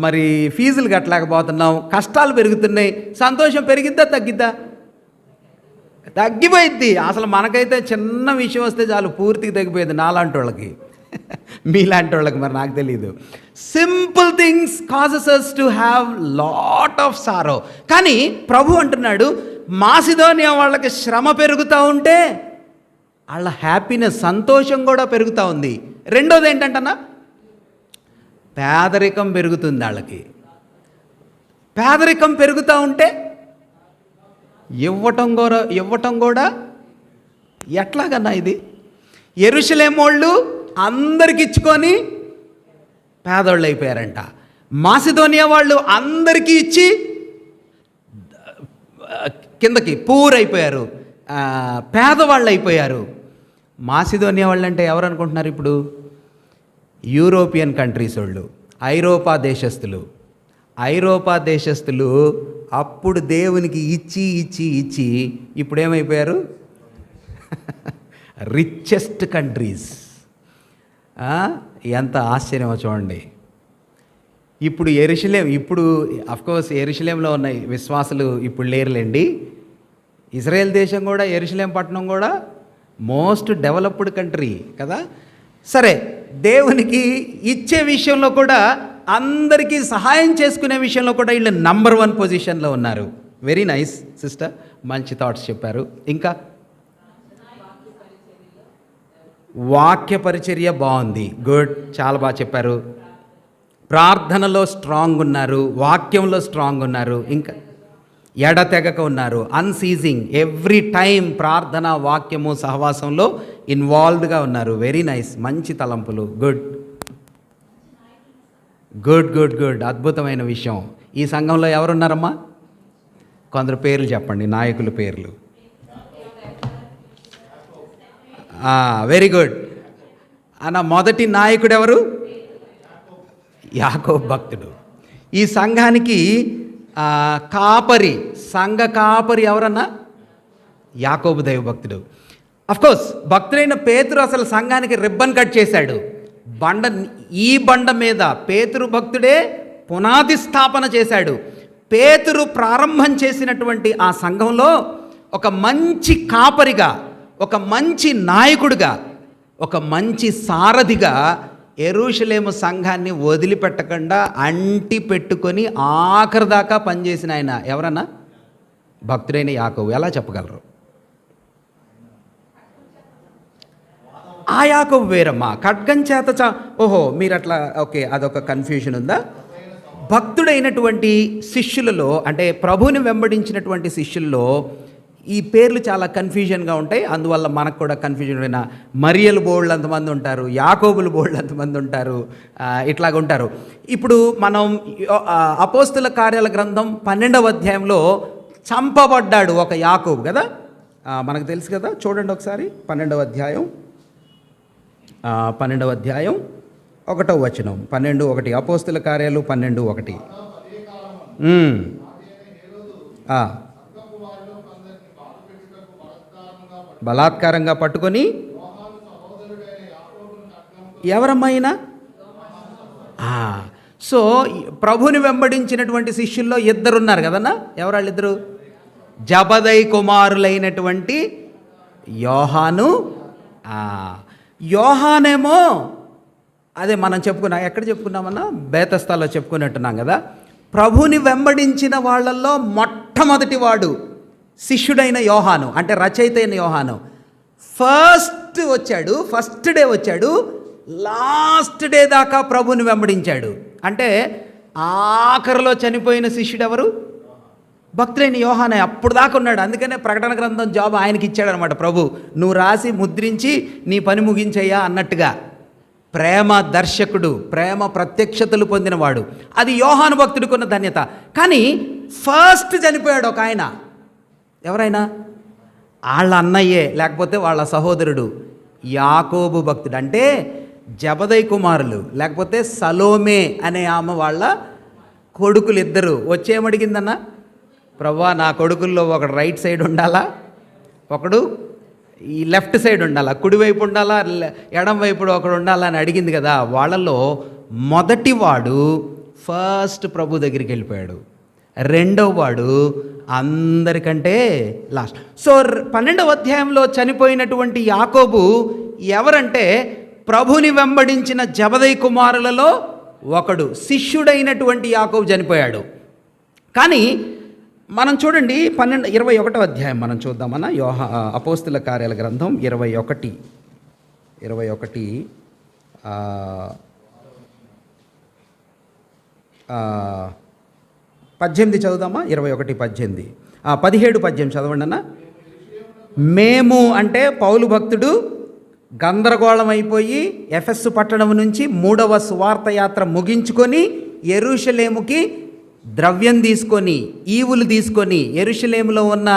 మరి ఫీజులు కట్టలేకపోతున్నాం, కష్టాలు పెరుగుతున్నాయి, సంతోషం పెరిగిద్దా తగ్గిద్దా? తగ్గిపోయింది. అసలు మనకైతే చిన్న విషయం వస్తే చాలు పూర్తిగా తగ్గిపోయింది. నాలాంటి వాళ్ళకి, మీలాంటి వాళ్ళకి మరి నాకు తెలీదు. Simple things causes us to have lot of sorrow. కానీ ప్రభు అంటున్నాడు, మాసిదోనియా వాళ్ళకి శ్రమ పెరుగుతూ ఉంటే వాళ్ళ హ్యాపీనెస్, సంతోషం కూడా పెరుగుతూ ఉంది. రెండోది ఏంటంటన్నా? పేదరికం పెరుగుతుంది వాళ్ళకి. పేదరికం పెరుగుతూ ఉంటే ఇవ్వటం కూడా ఎట్లాగన్నా ఇది? యెరూషలేము వాళ్ళు అందరికి ఇచ్చుకొని పేదోళ్ళు అయిపోయారంట. మాసిదోనియా వాళ్ళు అందరికీ ఇచ్చి కిందకి పూరైపోయారు, పేదవాళ్ళు అయిపోయారు. మాసిదోనియా వాళ్ళు అంటే ఎవరు అనుకుంటున్నారు ఇప్పుడు? యూరోపియన్ కంట్రీస్ వాళ్ళు, ఐరోపా దేశస్థులు అప్పుడు దేవునికి ఇచ్చి ఇప్పుడు ఏమైపోయారు? Richest countries. ఎంత ఆశ్చర్యమో చూడండి. ఇప్పుడు అఫ్కోర్స్ యెరూషలేంలో ఉన్న విశ్వాసులు ఇప్పుడు లేరులేండి. ఇజ్రాయెల్ దేశం కూడా, యెరూషలేం పట్టణం కూడా మోస్ట్ డెవలప్డ్ కంట్రీ కదా. సరే, దేవునికి ఇచ్చే విషయంలో కూడా, అందరికీ సహాయం చేసుకునే విషయంలో కూడా వీళ్ళు నంబర్ 1 పొజిషన్లో ఉన్నారు. వెరీ నైస్ సిస్టర్, మంచి థాట్స్ చెప్పారు. ఇంకా వాక్య పరిచర్య బాగుంది, గుడ్, చాలా బాగా చెప్పారు. ప్రార్థనలో స్ట్రాంగ్ ఉన్నారు, వాక్యంలో స్ట్రాంగ్ ఉన్నారు, ఇంకా ఎడతెగక ఉన్నారు, అన్సీజింగ్, ఎవ్రీ టైం ప్రార్థన, వాక్యము, సహవాసంలో ఇన్వాల్వ్డ్గా ఉన్నారు. వెరీ నైస్, మంచి తలంపులు, గుడ్ గుడ్ గుడ్ గుడ్ అద్భుతమైన విషయం. ఈ సంఘంలో ఎవరున్నారమ్మా? కొందరు పేర్లు చెప్పండి, నాయకుల పేర్లు. వెరీ గుడ్ అన్న. మొదటి నాయకుడు ఎవరు? యాకోబు భక్తుడు. ఈ సంఘానికి సంఘ కాపరి ఎవరన్నా? యాకోబు దైవభక్తుడు. అఫ్కోర్స్ భక్తుడైన పేతురు అసలు సంఘానికి రిబ్బన్ కట్ చేశాడు. ఈ బండ మీద పేతురు భక్తుడే పునాది స్థాపన చేశాడు. పేతురు ప్రారంభం చేసినటువంటి ఆ సంఘంలో ఒక మంచి కాపరిగా, ఒక మంచి నాయకుడిగా, ఒక మంచి సారథిగా యెరూషలేము సంఘాన్ని వదిలిపెట్టకుండా అంటి పెట్టుకొని ఆఖరి దాకా పనిచేసిన ఆయన ఎవరన్నా? భక్తుడైన యాకోబు. ఎలా చెప్పగలరు? ఆ యాకోబు వేరమ్మా. ఖడ్గం చేత ఓహో, మీరు అట్లా, ఓకే, అదొక కన్ఫ్యూజన్ ఉందా? భక్తుడైనటువంటి శిష్యులలో, అంటే ప్రభుని వెంబడించినటువంటి శిష్యుల్లో ఈ పేర్లు చాలా కన్ఫ్యూజన్గా ఉంటాయి. అందువల్ల మనకు కూడా కన్ఫ్యూజన్ అయిన మరియలు బోల్డ్ అంతమంది ఉంటారు, యాకోబులు బోల్డ్ అంతమంది ఉంటారు, ఇట్లాగ ఉంటారు. ఇప్పుడు మనం అపోస్తుల కార్యాల గ్రంథం 12వ అధ్యాయంలో చంపబడ్డాడు ఒక యాకోబు కదా, మనకు తెలుసు కదా. చూడండి ఒకసారి 12వ అధ్యాయం 1వ వచనం. 12:1 అపోస్తుల కార్యాలు 12:1. బలాత్కారంగా పట్టుకొని ఎవరమ్మైనా. సో ప్రభుని వెంబడించినటువంటి శిష్యుల్లో ఇద్దరున్నారు కదన్నా. ఎవరు వాళ్ళిద్దరు? జబదయి కుమారులైనటువంటి యోహాను. యోహానేమో అదే మనం ఎక్కడ చెప్పుకున్నామన్నా? బేతస్తాలో చెప్పుకున్నట్టున్నాం కదా. ప్రభుని వెంబడించిన వాళ్ళల్లో మొట్టమొదటి వాడు శిష్యుడైన యోహాను, అంటే రచయిత అయిన యోహాను. ఫస్ట్ డే వచ్చాడు, లాస్ట్ డే దాకా ప్రభుని వెంబడించాడు. అంటే ఆఖరిలో చనిపోయిన శిష్యుడు ఎవరు? భక్తులైన యోహానే. అప్పుడు దాకా ఉన్నాడు. అందుకనే ప్రకటన గ్రంథం జాబ్ ఆయనకి ఇచ్చాడనమాట ప్రభు. నువ్వు రాసి ముద్రించి నీ పని ముగించయ్యా అన్నట్టుగా. ప్రేమ దర్శకుడు, ప్రేమ ప్రత్యక్షతలు పొందినవాడు. అది యోహాను భక్తుడికి ఉన్న ధన్యత. కానీ ఫస్ట్ చనిపోయాడు ఒక ఆయన. ఎవరైనా? వాళ్ళ అన్నయ్యే, లేకపోతే వాళ్ళ సహోదరుడు యాకోబు భక్తుడు. అంటే జబదయి కుమారులు, లేకపోతే సలోమే అనే ఆమె వాళ్ళ కొడుకులు ఇద్దరు. వచ్చేమడిగిందన్న? ప్రభువా, నా కొడుకుల్లో ఒకడు రైట్ సైడ్ ఉండాలా, ఒకడు ఈ లెఫ్ట్ సైడ్ ఉండాలా, కుడివైపు ఉండాలా, ఎడం వైపు ఒకడు ఉండాలా అని అడిగింది కదా. వాళ్ళలో మొదటివాడు ఫస్ట్ ప్రభు దగ్గరికి వెళ్ళిపోయాడు. రెండవ వాడు అందరికంటే లాస్ట్. సో 12వ అధ్యాయంలో చనిపోయినటువంటి యాకోబు ఎవరంటే ప్రభుని వెంబడించిన జబదయి కుమారులలో ఒకడు. శిష్యుడైనటువంటి యాకోబు చనిపోయాడు. కానీ మనం చూడండి 21వ అధ్యాయం మనం చూద్దామన్నా. అపోస్తుల కార్యాల గ్రంథం 21 18 చదువుదామా? 21:18, 17:18 చదవండి అన్న. మేము అంటే పౌలు భక్తుడు గందరగోళం అయిపోయి ఎఫెస్సు పట్టణం నుంచి 3వ సువార్త యాత్ర ముగించుకొని యెరూషలేముకి ద్రవ్యం తీసుకొని, ఈవులు తీసుకొని, యెరూషలేములో ఉన్న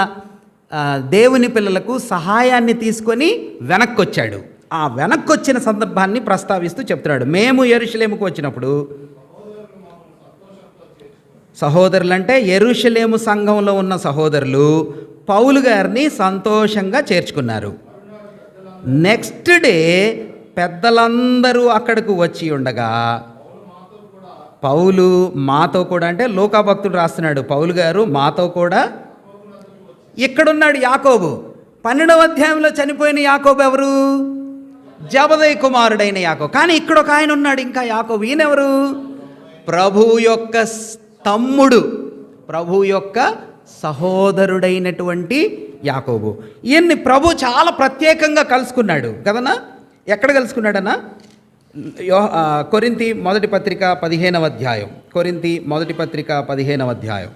దేవుని పిల్లలకు సహాయాన్ని తీసుకొని వెనక్కి వచ్చాడు. ఆ వెనక్కి వచ్చిన సందర్భాన్ని ప్రస్తావిస్తూ చెప్తున్నాడు. మేము యెరూషలేముకు వచ్చినప్పుడు సహోదరులంటే యెరూషలేము సంఘంలో ఉన్న సహోదరులు పౌలు గారిని సంతోషంగా చేర్చుకున్నారు. నెక్స్ట్ డే పెద్దలందరూ అక్కడకు వచ్చి ఉండగా పౌలు మాతో కూడా, అంటే లూకా భక్తుడు రాస్తున్నాడు, పౌలు గారు మాతో కూడా ఇక్కడున్నాడు యాకోబు. 12వ అధ్యాయంలో చనిపోయిన యాకోబు ఎవరు? జబదయి కుమారుడైన యాకోబు. కానీ ఇక్కడ ఒక ఆయన ఉన్నాడు ఇంకా యాకోబు. ఈయనెవరు? ప్రభు యొక్క తమ్ముడు, ప్రభు యొక్క సహోదరుడైనటువంటి యాకోబు. ఈయన్ని ప్రభు చాలా ప్రత్యేకంగా కలుసుకున్నాడు కదన్నా. ఎక్కడ కలుసుకున్నాడన్నా? కొరింథీ మొదటి పత్రిక 15వ అధ్యాయం. కొరింథీ మొదటి పత్రిక 15వ అధ్యాయం.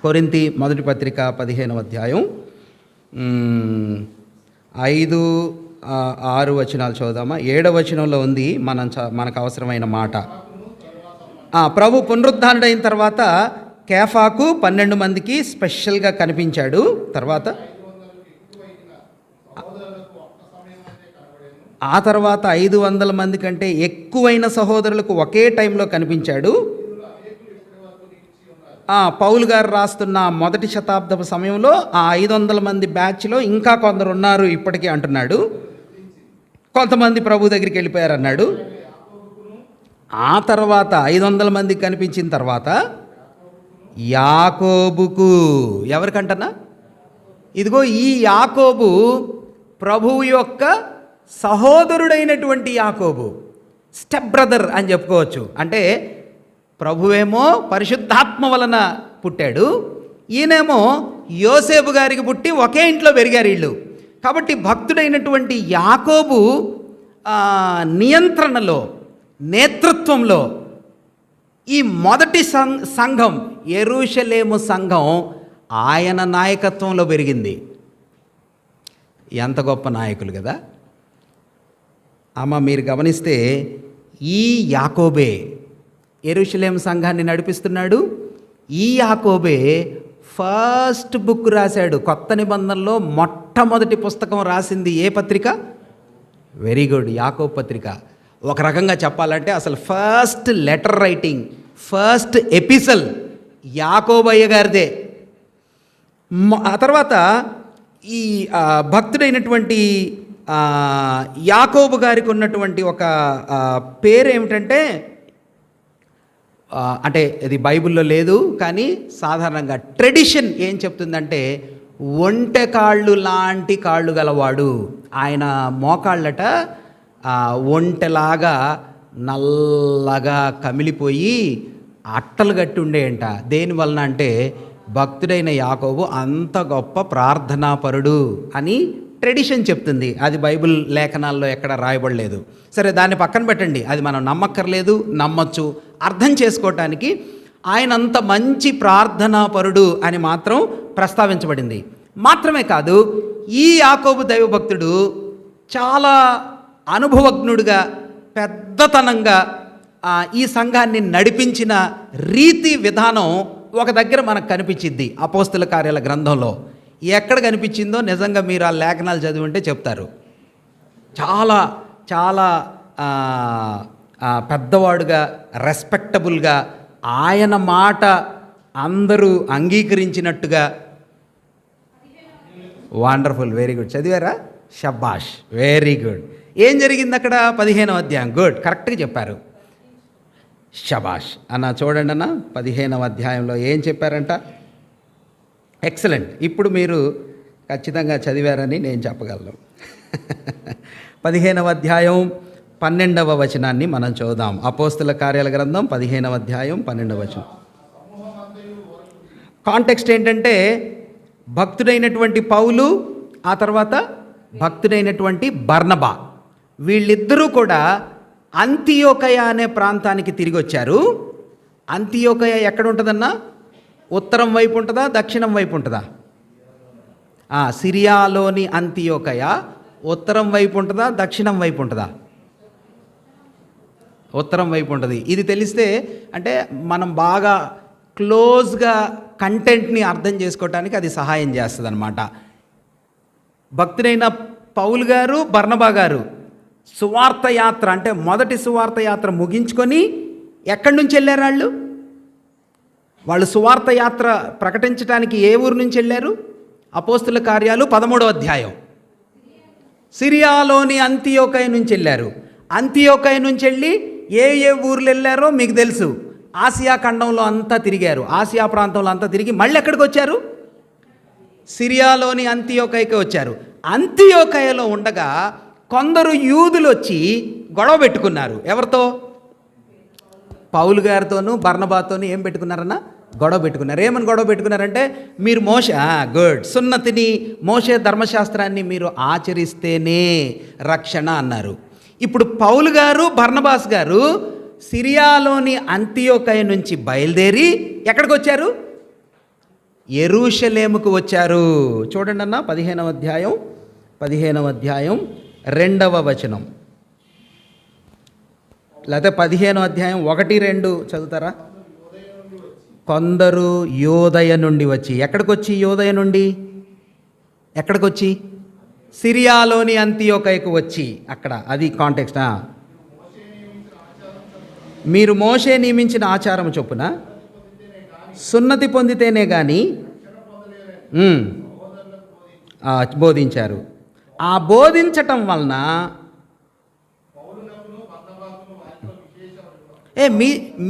కొరింథీ మొదటి పత్రిక 15వ అధ్యాయం 5-6 వచనాలు చదువుదామా. 7వ వచనంలో ఉంది మనకు అవసరమైన మాట. ప్రభు పునరుద్ధానుడైన తర్వాత కేఫాకు 12 మందికి స్పెషల్గా కనిపించాడు. తర్వాత ఆ తర్వాత 500 మంది కంటే ఎక్కువైన సహోదరులకు ఒకే టైంలో కనిపించాడు. పౌలు గారు రాస్తున్న మొదటి శతాబ్దపు సమయంలో ఆ 500 మంది బ్యాచ్లో ఇంకా కొందరు ఉన్నారు ఇప్పటికీ అంటున్నాడు. కొంతమంది ప్రభు దగ్గరికి వెళ్ళిపోయారు అన్నాడు. ఆ తర్వాత 500 మందికి కనిపించిన తర్వాత యాకోబుకు, ఎవరికంటనా? ఇదిగో ఈ యాకోబు ప్రభువు యొక్క సహోదరుడైనటువంటి యాకోబు, స్టెప్ బ్రదర్ అని చెప్పుకోవచ్చు. అంటే ప్రభువేమో పరిశుద్ధాత్మ వలన పుట్టాడు, ఈయనేమో యోసేపు గారికి పుట్టి ఒకే ఇంట్లో పెరిగారు వీళ్ళు. కాబట్టి భక్తుడైనటువంటి యాకోబు నియంత్రణలో, నేతృత్వంలో ఈ మొదటి సంఘం, యెరూషలేము సంఘం ఆయన నాయకత్వంలో పెరిగింది. ఎంత గొప్ప నాయకులు కదా అమ్మ. మీరు గమనిస్తే ఈ యాకోబే యెరూషలేము సంఘాన్ని నడిపిస్తున్నాడు. ఈ యాకోబే ఫస్ట్ బుక్ రాశాడు. కొత్త నిబంధనలో మొట్టమొదటి పుస్తకం రాసింది ఏ పత్రిక? వెరీ గుడ్, యాకోబు పత్రిక. ఒక రకంగా చెప్పాలంటే అసలు ఫస్ట్ లెటర్ రైటింగ్, ఫస్ట్ ఎపిసల్ యాకోబయ్య గారిదే. ఆ తర్వాత ఈ భక్తుడైనటువంటి యాకోబు గారికి ఉన్నటువంటి ఒక పేరు ఏమిటంటే, అంటే ఇది బైబిల్లో లేదు కానీ సాధారణంగా ట్రెడిషన్ ఏం చెప్తుందంటే ఒంటె కాళ్ళు లాంటి కాళ్ళు గలవాడు. ఆయన మోకాళ్ళట ఒంటెలాగా నల్లగా కమిలిపోయి అట్టలు గట్టి ఉండేయంట. దేనివలన అంటే భక్తుడైన యాకోబు అంత గొప్ప ప్రార్థనాపరుడు అని ట్రెడిషన్ చెప్తుంది. అది బైబిల్ లేఖనాల్లో ఎక్కడ రాయబడలేదు. సరే, దాన్ని పక్కన పెట్టండి, అది మనం నమ్మక్కర్లేదు, నమ్మచ్చు. అర్థం చేసుకోవటానికి ఆయన అంత మంచి ప్రార్థనాపరుడు అని మాత్రం ప్రస్తావించబడింది. మాత్రమే కాదు, ఈ యాకోబు దైవభక్తుడు చాలా అనుభవజ్ఞుడిగా, పెద్దతనంగా ఈ సంఘాన్ని నడిపించిన రీతి విధానం ఒక దగ్గర మనకు కనిపించింది అపోస్తుల కార్యాల గ్రంథంలో. ఎక్కడ కనిపించిందో నిజంగా మీరు ఆ లేఖనాలు చదివి ఉంటే చెప్తారు. చాలా చాలా పెద్దవాడుగా, రెస్పెక్టబుల్గా, ఆయన మాట అందరూ అంగీకరించినట్టుగా. Wonderful, very good. చదివారా? షబాష్, వెరీ గుడ్. ఏం జరిగింది అక్కడ? 15వ అధ్యాయం. గుడ్, కరెక్ట్గా చెప్పారు. షబాష్ అన్న. చూడండి అన్న, 15వ అధ్యాయంలో ఏం చెప్పారంట? ఎక్సలెంట్. ఇప్పుడు మీరు ఖచ్చితంగా చదివారని నేను చెప్పగలను. 15వ అధ్యాయం 12వ వచనాన్ని మనం చూద్దాం. అపోస్తుల కార్యాల గ్రంథం 15వ అధ్యాయం 12వ వచనం. కాంటెక్స్ట్ ఏంటంటే భక్తుడైనటువంటి పౌలు, ఆ తర్వాత భక్తుడైనటువంటి బర్నబా, వీళ్ళిద్దరూ కూడా అంతియోకయ అనే ప్రాంతానికి తిరిగి వచ్చారు. అంతియోకయ ఎక్కడ ఉంటుందన్నా? ఉత్తరం వైపు ఉంటుందా, దక్షిణం వైపు ఉంటుందా? సిరియాలోని అంతియోకయ ఉత్తరం వైపు ఉంటుందా, దక్షిణం వైపు ఉంటుందా? ఉత్తరం వైపు ఉంటుంది. ఇది తెలిస్తే అంటే మనం బాగా క్లోజ్గా కంటెంట్ని అర్థం చేసుకోవటానికి అది సహాయం చేస్తుంది అన్నమాట. భక్తుడైన పౌలు గారు, బర్నబా గారు సువార్త యాత్ర, అంటే మొదటి సువార్త యాత్ర ముగించుకొని ఎక్కడి నుంచి వెళ్ళారు? వాళ్ళు సువార్త యాత్ర ప్రకటించడానికి ఏ ఊరు నుంచి వెళ్ళారు? అపోస్తుల కార్యాలు 13వ అధ్యాయం. సిరియాలోని అంతియోకయ నుంచి వెళ్ళారు. అంతియోకయ నుంచి వెళ్ళి ఏ ఊర్లు వెళ్ళారో మీకు తెలుసు. ఆసియా ఖండంలో అంతా తిరిగారు. ఆసియా ప్రాంతంలో అంతా తిరిగి మళ్ళీ ఎక్కడికి వచ్చారు? సిరియాలోని అంతియోకయకి వచ్చారు. అంతియోకయలో ఉండగా కొందరు యూదులు వచ్చి గొడవ పెట్టుకున్నారు. ఎవరితో? పౌలు గారితోనూ బర్నబాతోనూ ఏం పెట్టుకున్నారన్నా? గొడవ పెట్టుకున్నారు. ఏమని గొడవ పెట్టుకున్నారంటే, మీరు మోషే గుడ్ సున్నతిని, మోషే ధర్మశాస్త్రాన్ని మీరు ఆచరిస్తేనే రక్షణ అన్నారు. ఇప్పుడు పౌలు గారు, బర్నబాస్ గారు సిరియాలోని అంతియోకయ నుంచి బయలుదేరి ఎక్కడికి వచ్చారు? యెరూషలేముకు వచ్చారు. చూడండి అన్న, 15వ అధ్యాయం 2వ వచనం, లేకపోతే 15వ అధ్యాయం 1-2 చదువుతారా? కొందరు యోదయ నుండి వచ్చి, ఎక్కడికి వచ్చి? యోదయ నుండి ఎక్కడికి వచ్చి? సిరియాలోని అంతియోకయకు వచ్చి, అక్కడ అది కాంటెక్స్ట్. మీరు మోషే నియమించిన ఆచారం చొప్పున సున్నతి పొందితేనే కానీ బోధించారు. ఆ బోధించటం వలన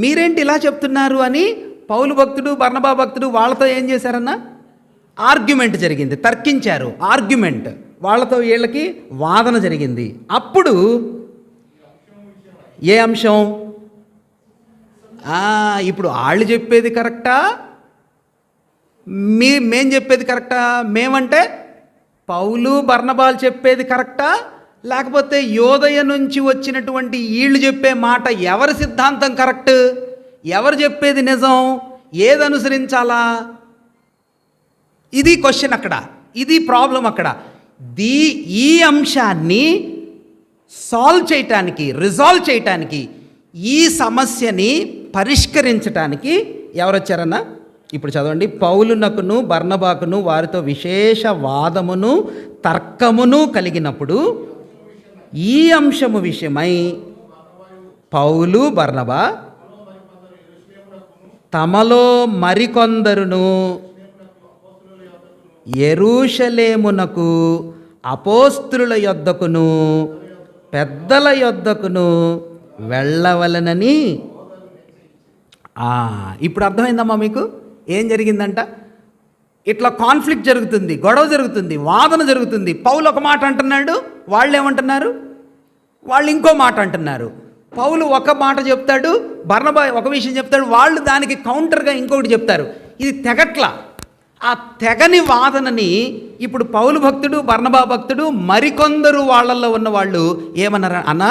మీరేంటి ఇలా చెప్తున్నారు అని పౌలు భక్తుడు బర్నబా భక్తుడు వాళ్ళతో ఏం చేశారన్నా ఆర్గ్యుమెంట్ జరిగింది, తర్కించారు. ఆర్గ్యుమెంట్ వాళ్ళతో వీళ్ళకి వాదన జరిగింది. అప్పుడు ఏ అంశం? ఇప్పుడు వాళ్ళు చెప్పేది కరెక్టా, మేం చెప్పేది కరెక్టా? మేమంటే పౌలు బర్నబాలు చెప్పేది కరెక్టా, లేకపోతే యోదయ నుంచి వచ్చినటువంటి వీళ్ళు చెప్పే మాట ఎవరి సిద్ధాంతం కరెక్ట్, ఎవరు చెప్పేది నిజం, ఏది అనుసరించాలా? ఇది క్వశ్చన్ అక్కడ, ఇది ప్రాబ్లం అక్కడ. ఈ అంశాన్ని రిజాల్వ్ చేయటానికి, ఈ సమస్యని పరిష్కరించటానికి ఎవరు వచ్చారన్నా? ఇప్పుడు చదవండి. పౌలునకును బర్నబాకును వారితో విశేష వాదమును తర్కమును కలిగినప్పుడు ఈ అంశము విషయమై పౌలు బర్నబా తమలో మరికొందరును యెరూషలేమునకు అపోస్తలుల యొద్దకును పెద్దల యొద్దకును వెళ్ళవలనని. ఇప్పుడు అర్థమైందమ్మా మీకు ఏం జరిగిందంట? ఇట్లా కాన్ఫ్లిక్ట్ జరుగుతుంది, గొడవ జరుగుతుంది, వాదన జరుగుతుంది. పౌలు ఒక మాట అంటున్నాడు, వాళ్ళు ఏమంటున్నారు? వాళ్ళు ఇంకో మాట అంటున్నారు. పౌలు ఒక మాట చెప్తాడు, బర్నబా ఒక విషయం చెప్తాడు, వాళ్ళు దానికి కౌంటర్గా ఇంకొకటి చెప్తారు. ఇది తెగట్లా. ఆ తెగని వాదనని ఇప్పుడు పౌలు భక్తుడు బర్నబా భక్తుడు మరికొందరు వాళ్ళల్లో ఉన్న వాళ్ళు ఏమన్నారు? అన్నా,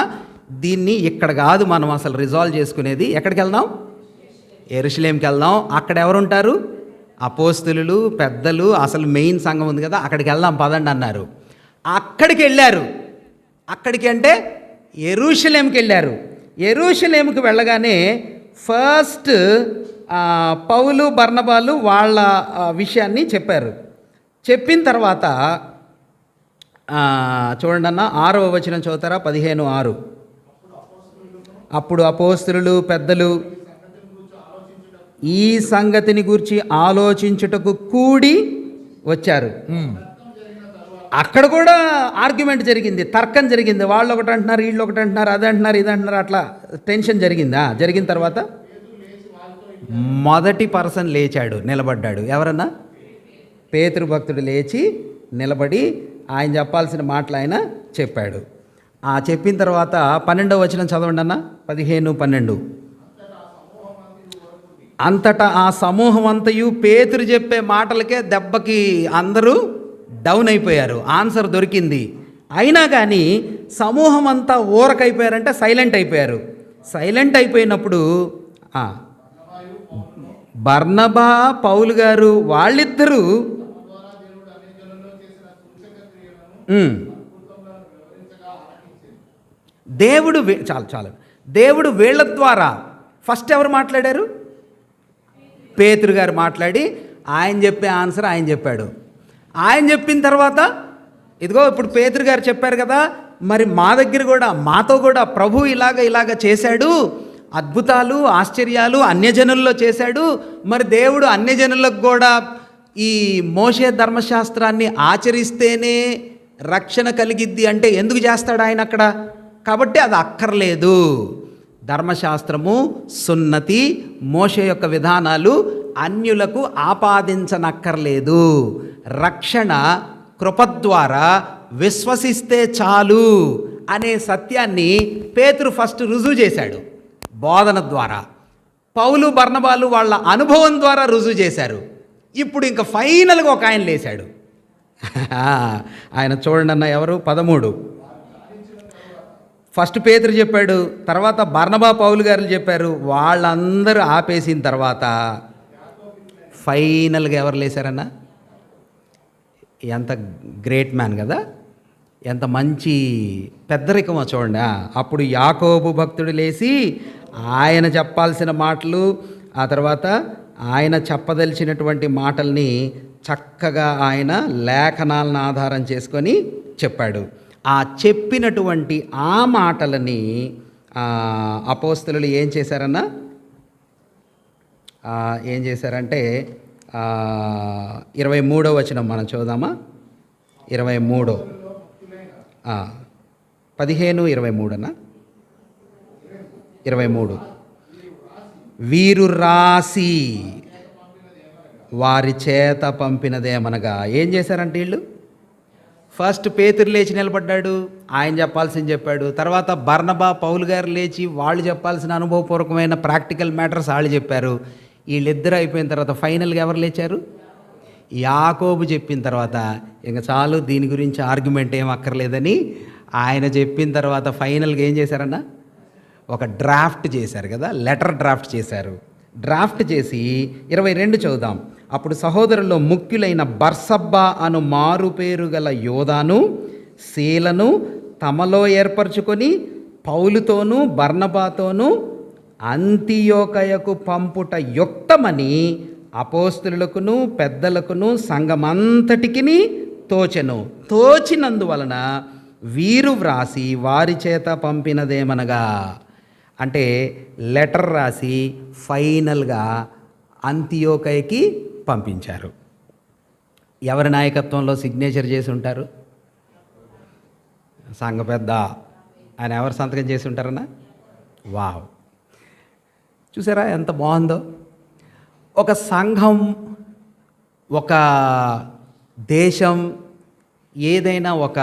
దీన్ని ఇక్కడ కాదు మనం అసలు రిజాల్వ్ చేసుకునేది. ఎక్కడికి వెళ్దాం? యెరూషలేంకి వెళ్దాం. అక్కడ ఎవరుంటారు? అపోస్తలులు, పెద్దలు, అసలు మెయిన్ సంఘం ఉంది కదా, అక్కడికి వెళ్దాం పదండి అన్నారు. అక్కడికి వెళ్ళారు. అక్కడికి అంటే యెరూషలేంకి వెళ్ళారు. యెరూషలేంకి వెళ్ళగానే ఫస్ట్ పౌలు బర్నబాలు వాళ్ళ విషయాన్ని చెప్పారు. చెప్పిన తర్వాత చూడండి అన్న, 6వ వచనం చదువుతారా? 15:6. అప్పుడు అపోస్తలులు పెద్దలు ఈ సంగతిని గూర్చి ఆలోచించుటకు కూడి వచ్చారు. అక్కడ కూడా ఆర్గ్యుమెంట్ జరిగింది, తర్కం జరిగింది. వాళ్ళు ఒకటి అంటున్నారు, వీళ్ళు ఒకటి అంటున్నారు, అది అంటున్నారు, ఇది అంటున్నారు. అట్లా టెన్షన్ జరిగిందా? జరిగిన తర్వాత మొదటి పర్సన్ లేచాడు, నిలబడ్డాడు. ఎవరన్నా? పేతురు భక్తుడు లేచి నిలబడి ఆయన చెప్పాల్సిన మాటలు ఆయన చెప్పాడు. చెప్పిన తర్వాత 12వ వచనం చదవండి అన్న, 15-12. అంతటా ఆ సమూహం అంతయు పేతురు చెప్పే మాటలకే దెబ్బకి అందరూ డౌన్ అయిపోయారు. ఆన్సర్ దొరికింది. అయినా కానీ సమూహం అంతా ఊరకైపోయారంటే సైలెంట్ అయిపోయారు. సైలెంట్ అయిపోయినప్పుడు బర్నబా పౌలు గారు వాళ్ళిద్దరూ దేవుడు వీళ్ళ ద్వారా ఫస్ట్ ఎవరు మాట్లాడారు? పేతురు గారు మాట్లాడి ఆయన చెప్పే ఆన్సర్ ఆయన చెప్పాడు. ఆయన చెప్పిన తర్వాత ఇదిగో ఇప్పుడు పేతురు గారు చెప్పారు కదా, మరి మా దగ్గర కూడా మాతో కూడా ప్రభు ఇలాగ చేశాడు, అద్భుతాలు ఆశ్చర్యాలు అన్యజనుల్లో చేశాడు. మరి దేవుడు అన్యజనులకు కూడా ఈ మోషే ధర్మశాస్త్రాన్ని ఆచరిస్తేనే రక్షణ కలిగిద్ది అంటే ఎందుకు చేస్తాడు ఆయన అక్కడ? కాబట్టి అది అక్కర్లేదు. ధర్మశాస్త్రము, సున్నతి, మోషే యొక్క విధానాలు అన్యులకు ఆపాదించనక్కర్లేదు. రక్షణ కృప ద్వారా విశ్వసిస్తే చాలు అనే సత్యాన్ని పేతురు ఫస్ట్ రుజువు చేశాడు బోధన ద్వారా. పౌలు బర్నబాలు వాళ్ళ అనుభవం ద్వారా రుజువు చేశారు. ఇప్పుడు ఇంకా ఫైనల్గా ఒక ఆయన లేశాడు. ఆయన చూడండి అన్న, ఎవరు? 13. ఫస్ట్ పేతురు చెప్పాడు, తర్వాత బర్నబా పౌలు గారు చెప్పారు. వాళ్ళందరూ ఆపేసిన తర్వాత ఫైనల్గా ఎవరు లేశారన్న? ఎంత గ్రేట్ మ్యాన్ కదా, ఎంత మంచి పెద్దరికమో చూడండి. అప్పుడు యాకోబు భక్తుడు లేచి ఆయన చెప్పాల్సిన మాటలు, ఆ తర్వాత ఆయన చెప్పదలిచినటువంటి మాటల్ని చక్కగా ఆయన లేఖనాలను ఆధారం చేసుకొని చెప్పాడు. ఆ చెప్పినటువంటి ఆ మాటలని అపోస్తలులు ఏం చేశారన్నా? ఏం చేశారంటే 23వ వచనం మనం చూద్దామా? 23 15, 23 23 వీరు రాసి వారి చేత పంపినదేమనగా. ఏం చేశారంటే వీళ్ళు ఫస్ట్ పేతురు లేచి నిలబడ్డాడు, ఆయన చెప్పాల్సింది చెప్పాడు. తర్వాత బర్నబా, పౌలు గారు లేచి వాళ్ళు చెప్పాల్సిన అనుభవపూర్వకమైన ప్రాక్టికల్ మ్యాటర్స్ వాళ్ళు చెప్పారు. వీళ్ళిద్దరూ అయిపోయిన తర్వాత ఫైనల్గా ఎవరు లేచారు? యాకోబు చెప్పిన తర్వాత ఇంకా చాలు, దీని గురించి ఆర్గ్యుమెంట్ ఏం అక్కర్లేదని ఆయన చెప్పిన తర్వాత ఫైనల్గా ఏం చేశారన్న? ఒక డ్రాఫ్ట్ చేశారు కదా, లెటర్ డ్రాఫ్ట్ చేశారు. డ్రాఫ్ట్ చేసి 22 చదువుదాం. అప్పుడు సహోదరుల్లో ముఖ్యులైన బర్సబ్బా అను మారు పేరు గల యోదాను శీలను తమలో ఏర్పరచుకొని పౌలుతోనూ బర్నబాతోనూ అంతియోకయకు పంపుట యుక్తమని అపోస్తలులకును పెద్దలకును సంఘమంతటికిని తోచెను. తోచినందువలన వీరు వ్రాసి వారి చేత పంపినదేమనగా, అంటే లెటర్ రాసి ఫైనల్గా అంతియోకయకి పంపించారు. ఎవరి నాయకత్వంలో సిగ్నేచర్ చేసి ఉంటారు? సంఘ పెద్ద ఆయన ఎవరు సంతకం చేసి ఉంటారన్నా? వావ్, చూసారా ఎంత బాగుందో. ఒక సంఘం, ఒక దేశం, ఏదైనా ఒక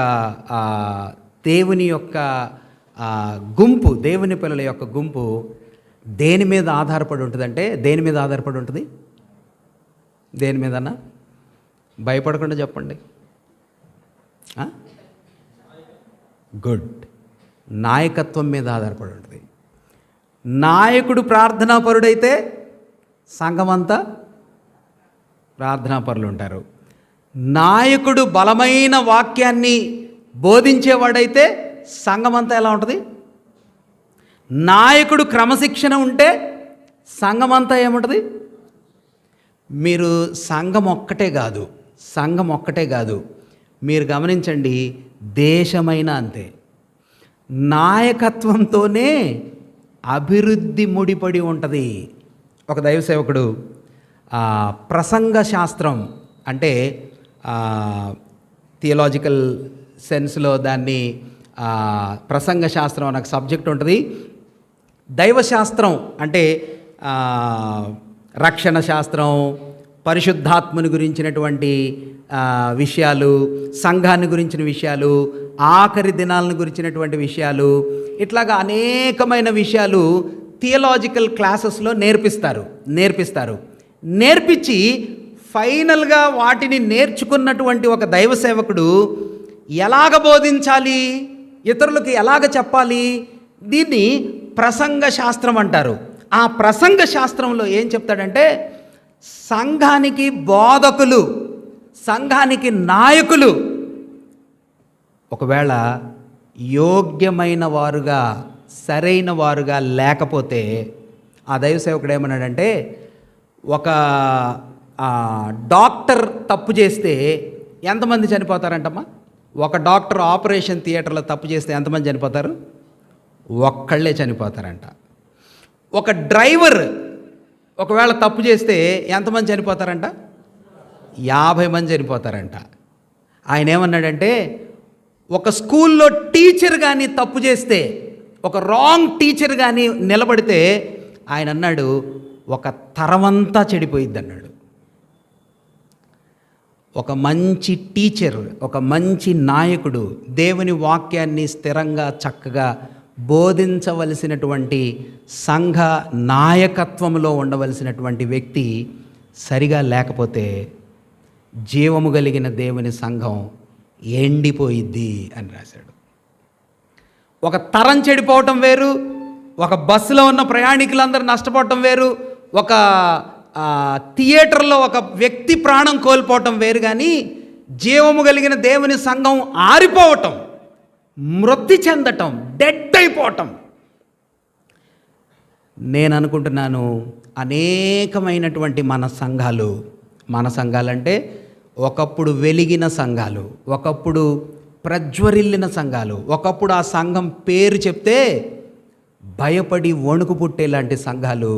దేవుని యొక్క గుంపు, దేవుని పిల్లల యొక్క గుంపు దేని మీద ఆధారపడి ఉంటుందంటే, దేని మీద ఆధారపడి ఉంటుంది? దేని మీదన్నా భయపడకుండా చెప్పండి. గుడ్, నాయకత్వం మీద ఆధారపడి ఉంటుంది. నాయకుడు ప్రార్థనాపరుడైతే సంఘమంతా ప్రార్థనాపరులు ఉంటారు. నాయకుడు బలమైన వాక్యాన్ని బోధించేవాడైతే సంఘమంతా ఎలా ఉంటుంది? నాయకుడు క్రమశిక్షణ ఉంటే సంఘమంతా ఏముంటుంది? మీరు సంఘం ఒక్కటే కాదు, మీరు గమనించండి, దేశమైన అంతే. నాయకత్వంతోనే అభివృద్ధి ముడిపడి ఉంటుంది. ఒక దైవ సేవకుడు ప్రసంగ శాస్త్రం అంటే థియలాజికల్ సెన్స్లో దాన్ని ప్రసంగ శాస్త్రం అనే సబ్జెక్ట్ ఉంటుంది. దైవశాస్త్రం అంటే రక్షణ శాస్త్రం, పరిశుద్ధాత్మని గురించినటువంటి విషయాలు, సంఘాన్ని గురించిన విషయాలు, ఆఖరి దినాలను గురించినటువంటి విషయాలు, ఇట్లాగా అనేకమైన విషయాలు థియలాజికల్ క్లాసెస్లో నేర్పిస్తారు. నేర్పించి ఫైనల్గా వాటిని నేర్చుకున్నటువంటి ఒక దైవ సేవకుడు ఎలాగ బోధించాలి, ఇతరులకు ఎలాగ చెప్పాలి, దీన్ని ప్రసంగ శాస్త్రం అంటారు. ఆ ప్రసంగ శాస్త్రంలో ఏం చెప్తాడంటే, సంఘానికి బోధకులు, సంఘానికి నాయకులు ఒకవేళ యోగ్యమైన వారుగా, సరైన వారుగా లేకపోతే, ఆ దైవ సేవకుడు ఏమన్నాడంటే, ఒక డాక్టర్ తప్పు చేస్తే ఎంతమంది చనిపోతారంటమ్మా? ఒక డాక్టర్ ఆపరేషన్ థియేటర్లో తప్పు చేస్తే ఎంతమంది చనిపోతారు? ఒక్కళ్ళే చనిపోతారంట. ఒక డ్రైవర్ ఒకవేళ తప్పు చేస్తే ఎంతమంది చనిపోతారంట? 50 మంది చనిపోతారంట. ఆయన ఏమన్నాడంటే, ఒక స్కూల్లో టీచర్ కానీ తప్పు చేస్తే, ఒక రాంగ్ టీచర్ కానీ నిలబడితే, ఆయన అన్నాడు ఒక తరమంతా చెడిపోయిద్ది అన్నాడు. ఒక మంచి టీచర్, ఒక మంచి నాయకుడు, దేవుని వాక్యాన్ని స్థిరంగా చక్కగా బోధించవలసినటువంటి సంఘ నాయకత్వంలో ఉండవలసినటువంటి వ్యక్తి సరిగా లేకపోతే జీవము కలిగిన దేవుని సంఘం ఎండిపోయిద్ది అని రాశాడు. ఒక తరం చెడిపోవటం వేరు, ఒక బస్సులో ఉన్న ప్రయాణికులందరూ నష్టపోవటం వేరు, ఒక థియేటర్లో ఒక వ్యక్తి ప్రాణం కోల్పోవటం వేరు. కానీ జీవము కలిగిన దేవుని సంఘం ఆరిపోవటం, మృతి చెందటం, డెడ్ అయిపోవటం. నేను అనుకుంటున్నాను అనేకమైనటువంటి మన సంఘాలంటే ఒకప్పుడు వెలిగిన సంఘాలు, ఒకప్పుడు ప్రజ్వరిల్లిన సంఘాలు, ఒకప్పుడు ఆ సంఘం పేరు చెప్తే భయపడి వణుకు పుట్టేలాంటి సంఘాలు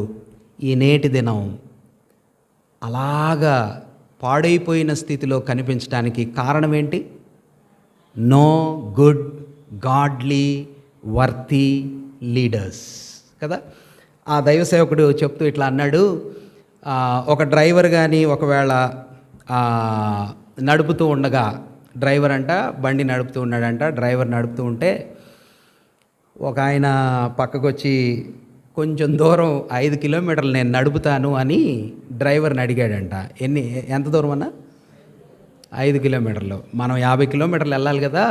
ఈ నేటి దినం అలాగా పాడైపోయిన స్థితిలో కనిపించడానికి కారణం ఏంటి? No good godly worthy leaders కదా. ఆ దైవ సేవకుడు చెప్తూ ఇట్లా అన్నాడు, ఒక డ్రైవర్ కానీ ఒకవేళ నడుపుతూ ఉండగా, డ్రైవర్ అంట బండి నడుపుతూ ఉన్నాడంట, డ్రైవర్ నడుపుతూ ఉంటే ఒక ఆయన పక్కకు వచ్చి కొంచెం దూరం 5 కిలోమీటర్లు నేను నడుపుతాను అని డ్రైవర్ని అడిగాడంట. ఎంత దూరం అన్నా? 5 కిలోమీటర్లు. మనం 50 కిలోమీటర్లు వెళ్ళాలి కదా,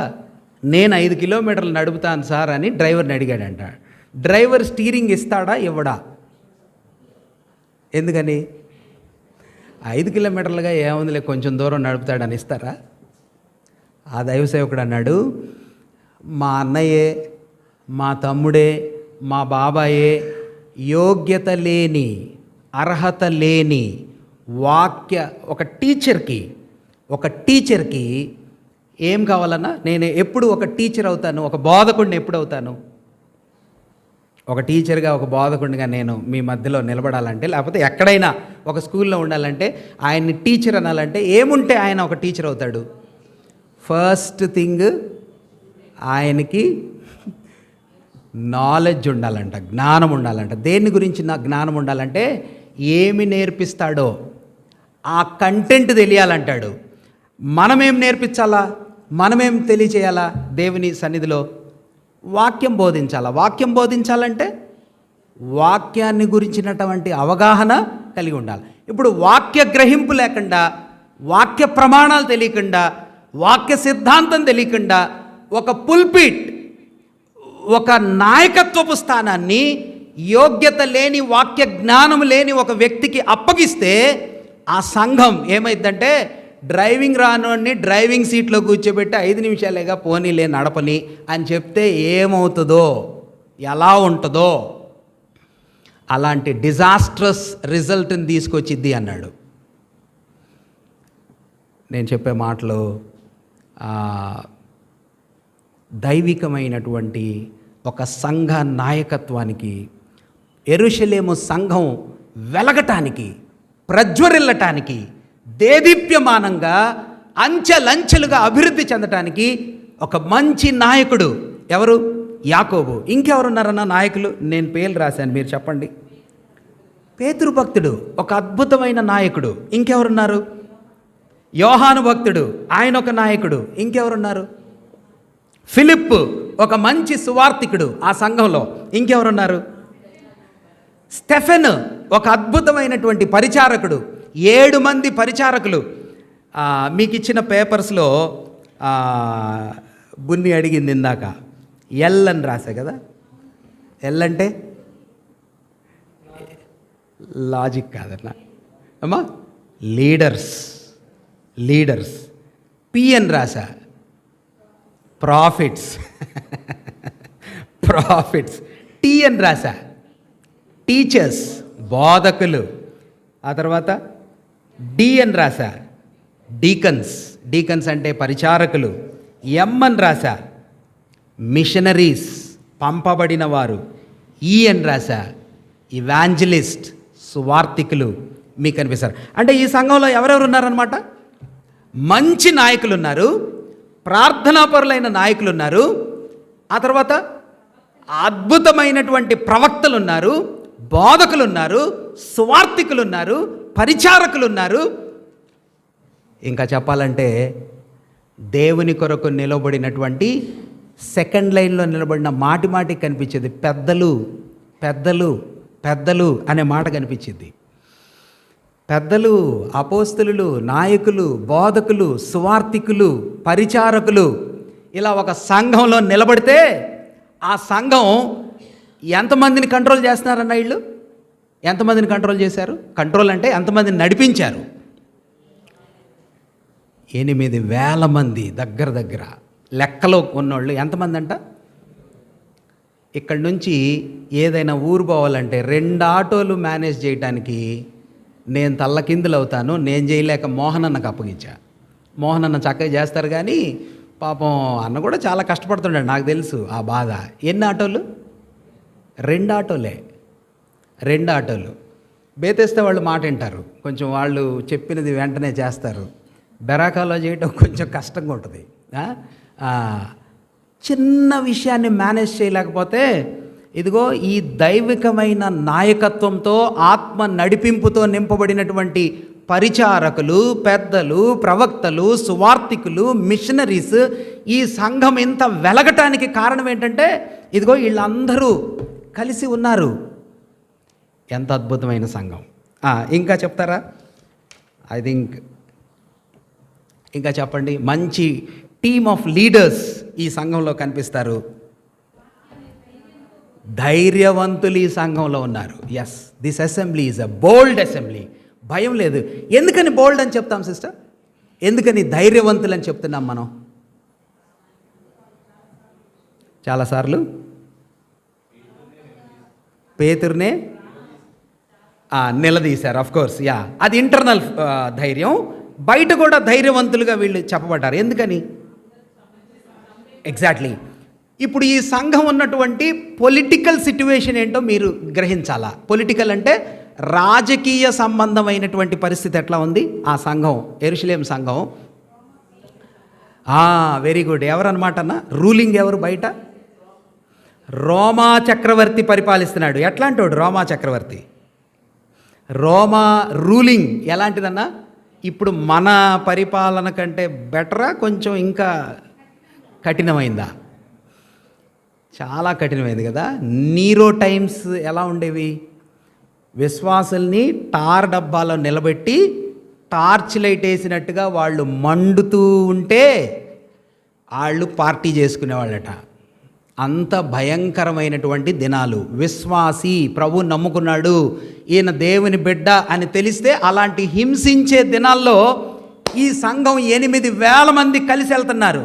నేను 5 కిలోమీటర్లు నడుపుతాను సార్ అని డ్రైవర్ని అడిగాడంట. డ్రైవర్ స్టీరింగ్ ఇస్తాడా ఇవ్వడా? ఎందుకని? 5 కిలోమీటర్లుగా ఏముందిలే కొంచెం దూరం నడుపుతాడని ఇస్తారా? ఆ దైవ సేవకుడు అన్నాడు, మా అన్నయ్యే, మా తమ్ముడే, మా బాబాయే యోగ్యత లేని, అర్హత లేని ఒక టీచర్కి ఏం కావాలన్నా, నేను ఎప్పుడు ఒక టీచర్ అవుతాను, ఒక బోధకుడిని ఎప్పుడు అవుతాను? ఒక టీచర్గా, ఒక బోధకుడిగా నేను మీ మధ్యలో నిలబడాలంటే, లేకపోతే ఎక్కడైనా ఒక స్కూల్లో ఉండాలంటే, ఆయన్ని టీచర్ అనాలంటే ఏముంటే ఆయన ఒక టీచర్ అవుతాడు? ఫస్ట్ థింగ్, ఆయనకి నాలెడ్జ్ ఉండాలంట, జ్ఞానం ఉండాలంట. దేని గురించి నా జ్ఞానం ఉండాలంటే, ఏమి నేర్పిస్తాడో ఆ కంటెంట్ తెలియాలంటాడు. మనమేం నేర్పించాలా, మనమేం తెలియచేయాలా? దేవుని సన్నిధిలో వాక్యం బోధించాలా. వాక్యం బోధించాలంటే వాక్యాన్ని గురించినటువంటి అవగాహన కలిగి ఉండాలి. ఇప్పుడు వాక్య గ్రహింపు లేకుండా, వాక్య ప్రమాణాలు తెలియకుండా, వాక్య సిద్ధాంతం తెలియకుండా ఒక పుల్పిట్, ఒక నాయకత్వపు స్థానాన్ని యోగ్యత లేని, వాక్య జ్ఞానం లేని ఒక వ్యక్తికి అప్పగిస్తే ఆ సంఘం ఏమైందంటే, డ్రైవింగ్ రానోడిని డ్రైవింగ్ సీట్లో కూర్చోబెట్టి 5 నిమిషాలేగా పోనీలే నడపని అని చెప్తే ఏమవుతుందో, ఎలా ఉంటుందో అలాంటి డిజాస్ట్రస్ రిజల్ట్ని తీసుకొచ్చిద్ది అన్నాడు. నేను చెప్పే మాటలు దైవికమైనటువంటి ఒక సంఘ నాయకత్వానికి, యెరూషలేము సంఘం వెలగటానికి, ప్రజ్వరిల్లటానికి, దేదీప్యమానంగా అంచెలంచెలుగా అభివృద్ధి చెందటానికి ఒక మంచి నాయకుడు ఎవరు? యాకోబు. ఇంకెవరున్నారన్న నాయకులు? నేను పేర్లు రాశాను, మీరు చెప్పండి. పేతురు భక్తుడు ఒక అద్భుతమైన నాయకుడు. ఇంకెవరున్నారు? యోహాను భక్తుడు, ఆయన ఒక నాయకుడు. ఇంకెవరున్నారు? ఫిలిప్ ఒక మంచి సువార్తికుడు ఆ సంఘంలో. ఇంకెవరున్నారు? స్టెఫెన్ ఒక అద్భుతమైనటువంటి పరిచారకుడు. 7 మంది పరిచారకులు. మీకు ఇచ్చిన పేపర్స్లో బున్ని అడిగింది ఇందాక, ఎల్ అని రాసా కదా. ఎల్ అంటే లాజిక్ కాదన్నా అమ్మా, లీడర్స్. పి అని రాసా, ప్రాఫిట్స్. టీ అని రాసా, టీచర్స్, బోధకులు. ఆ తర్వాత డి అని రాసా, డీకన్స్ అంటే పరిచారకులు. ఎం అని రాసా, మిషనరీస్, పంపబడిన వారు. ఈ అని రాసా, ఇవాంజలిస్ట్, సువార్తికులు. మీకు కనిపిస్తారు. అంటే ఈ సంఘంలో ఎవరెవరు ఉన్నారనమాట? మంచి నాయకులు ఉన్నారు, ప్రార్థనాపరులైన నాయకులు ఉన్నారు, ఆ తర్వాత అద్భుతమైనటువంటి ప్రవక్తలు ఉన్నారు, బోధకులు ఉన్నారు, సువార్తికులు ఉన్నారు, పరిచారకులు ఉన్నారు. ఇంకా చెప్పాలంటే దేవుని కొరకు నిలబడినటువంటి సెకండ్ లైన్లో నిలబడిన మాటికి కనిపించేది పెద్దలు అనే మాట కనిపించింది. పెద్దలు, అపోస్తలులు, నాయకులు, బోధకులు, సువార్తికులు, పరిచారకులు ఇలా ఒక సంఘంలో నిలబడితే ఆ సంఘం ఎంతమందిని కంట్రోల్ చేస్తున్నారన్న వీళ్ళు? ఎంతమందిని కంట్రోల్ చేశారు? కంట్రోల్ అంటే ఎంతమందిని నడిపించారు? 8,000 మంది దగ్గర లెక్కలో ఉన్నోళ్ళు. ఎంతమంది అంట? ఇక్కడి నుంచి ఏదైనా ఊరు పోవాలంటే 2 ఆటోలు మేనేజ్ చేయడానికి నేను తల్లకిందులు అవుతాను. నేను చేయలేక మోహనన్నకు అప్పగించా. మోహనన్న చక్కగా చేస్తారు, కానీ పాపం అన్న కూడా చాలా కష్టపడుతున్నాడు, నాకు తెలుసు ఆ బాధ. ఎన్ని ఆటోలు? 2 ఆటోలే. 2 ఆటోలు. బేతేస్తే వాళ్ళు మాట వింటారు, కొంచెం వాళ్ళు చెప్పినది వెంటనే చేస్తారు. బెరాకాలో చేయటం కొంచెం కష్టంగా ఉంటుంది. చిన్న విషయాన్ని మేనేజ్ చేయలేకపోతే ఇదిగో ఈ దైవికమైన నాయకత్వంతో ఆత్మ నడిపింపుతో నింపబడినటువంటి పరిచారకులు, పెద్దలు, ప్రవక్తలు, సువార్థికులు, మిషనరీస్, ఈ సంఘం ఇంత వెలగటానికి కారణం ఏంటంటే ఇదిగో వీళ్ళందరూ కలిసి ఉన్నారు. ఎంత అద్భుతమైన సంఘం. ఇంకా చెప్తారా? ఐ థింక్ ఇంకా చెప్పండి. మంచి టీమ్ ఆఫ్ లీడర్స్ ఈ సంఘంలో కనిపిస్తారు. ధైర్యవంతులు ఈ సంఘంలో ఉన్నారు. Yes, this assembly is a bold assembly. భయం లేదు. ఎందుకని బోల్డ్ అని చెప్తాం సిస్టర్? ఎందుకని ధైర్యవంతులు అని చెప్తున్నాం మనం? చాలాసార్లు పేతురునే నిలదీశారు. ఆఫ్ కోర్స్, అది ఇంటర్నల్ ధైర్యం. బయట కూడా ధైర్యవంతులుగా వీళ్ళు చెప్పబడ్డారు. ఎందుకని? ఎగ్జాక్ట్లీ. ఇప్పుడు ఈ సంఘం ఉన్నటువంటి పొలిటికల్ సిట్యువేషన్ ఏంటో మీరు గ్రహించాలా. పొలిటికల్ అంటే రాజకీయ సంబంధమైనటువంటి పరిస్థితి ఎట్లా ఉంది ఆ సంఘం, యెరూషలేం సంఘం. Very good. ఎవరన్నమాట అన్న? రూలింగ్ ఎవరు బయట? రోమా చక్రవర్తి పరిపాలిస్తున్నాడు. ఎట్లాంటి వాడు రోమా చక్రవర్తి? రోమా రూలింగ్ ఎలాంటిదన్నా? ఇప్పుడు మన పరిపాలన కంటే బెటరా, కొంచెం ఇంకా కఠినమైందా? చాలా కఠినమైంది కదా. నీరో టైమ్స్ ఎలా ఉండేవి? విశ్వాసుల్ని టార్ డబ్బాలో నిలబెట్టి టార్చ్ లైట్ వేసినట్టుగా వాళ్ళు మండుతూ ఉంటే వాళ్ళు పార్టీ చేసుకునేవాళ్ళట. అంత భయంకరమైనటువంటి దినాలు. విశ్వాసి, ప్రభు నమ్ముకున్నాడు, ఈయన దేవుని బిడ్డ అని తెలిస్తే అలాంటి హింసించే దినాల్లో ఈ సంఘం 8,000 మంది కలిసి వెళ్తున్నారు.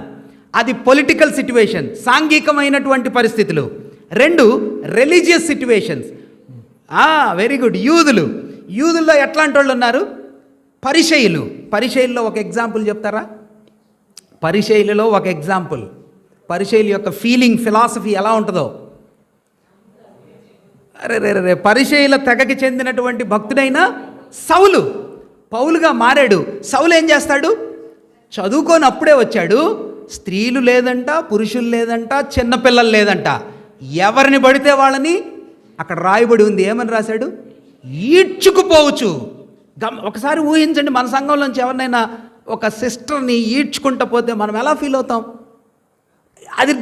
అది పొలిటికల్ సిట్యువేషన్, సాంఘికమైనటువంటి పరిస్థితులు. 2 రిలీజియస్ సిట్యువేషన్స్. Very good. యూదుల్లో ఎట్లాంటి వాళ్ళు ఉన్నారు? పరిసయ్యుల్లో ఒక ఎగ్జాంపుల్ చెప్తారా? పరిసయ్యులలో ఒక ఎగ్జాంపుల్. పరిసయ్యుల యొక్క ఫిలాసఫీ ఎలా ఉంటుందో. అరే పరిసయ్యుల తెగకి చెందినటువంటి భక్తుడైన సౌలు పౌలుగా మారాడు. సౌలు ఏం చేస్తాడు? చదువుకొని అప్పుడే వచ్చాడు. స్త్రీలు లేదంట, పురుషులు లేదంట, చిన్నపిల్లలు లేదంట. ఎవరిని పడితే వాళ్ళని, అక్కడ రాయబడి ఉంది, ఏమని రాశాడు? ఈడ్చుకుపోవచ్చు. ఒకసారి ఊహించండి, మన సంఘంలోంచి ఎవరినైనా ఒక సిస్టర్ని ఈడ్చుకుంటూ పోతే మనం ఎలా ఫీల్ అవుతాం? అది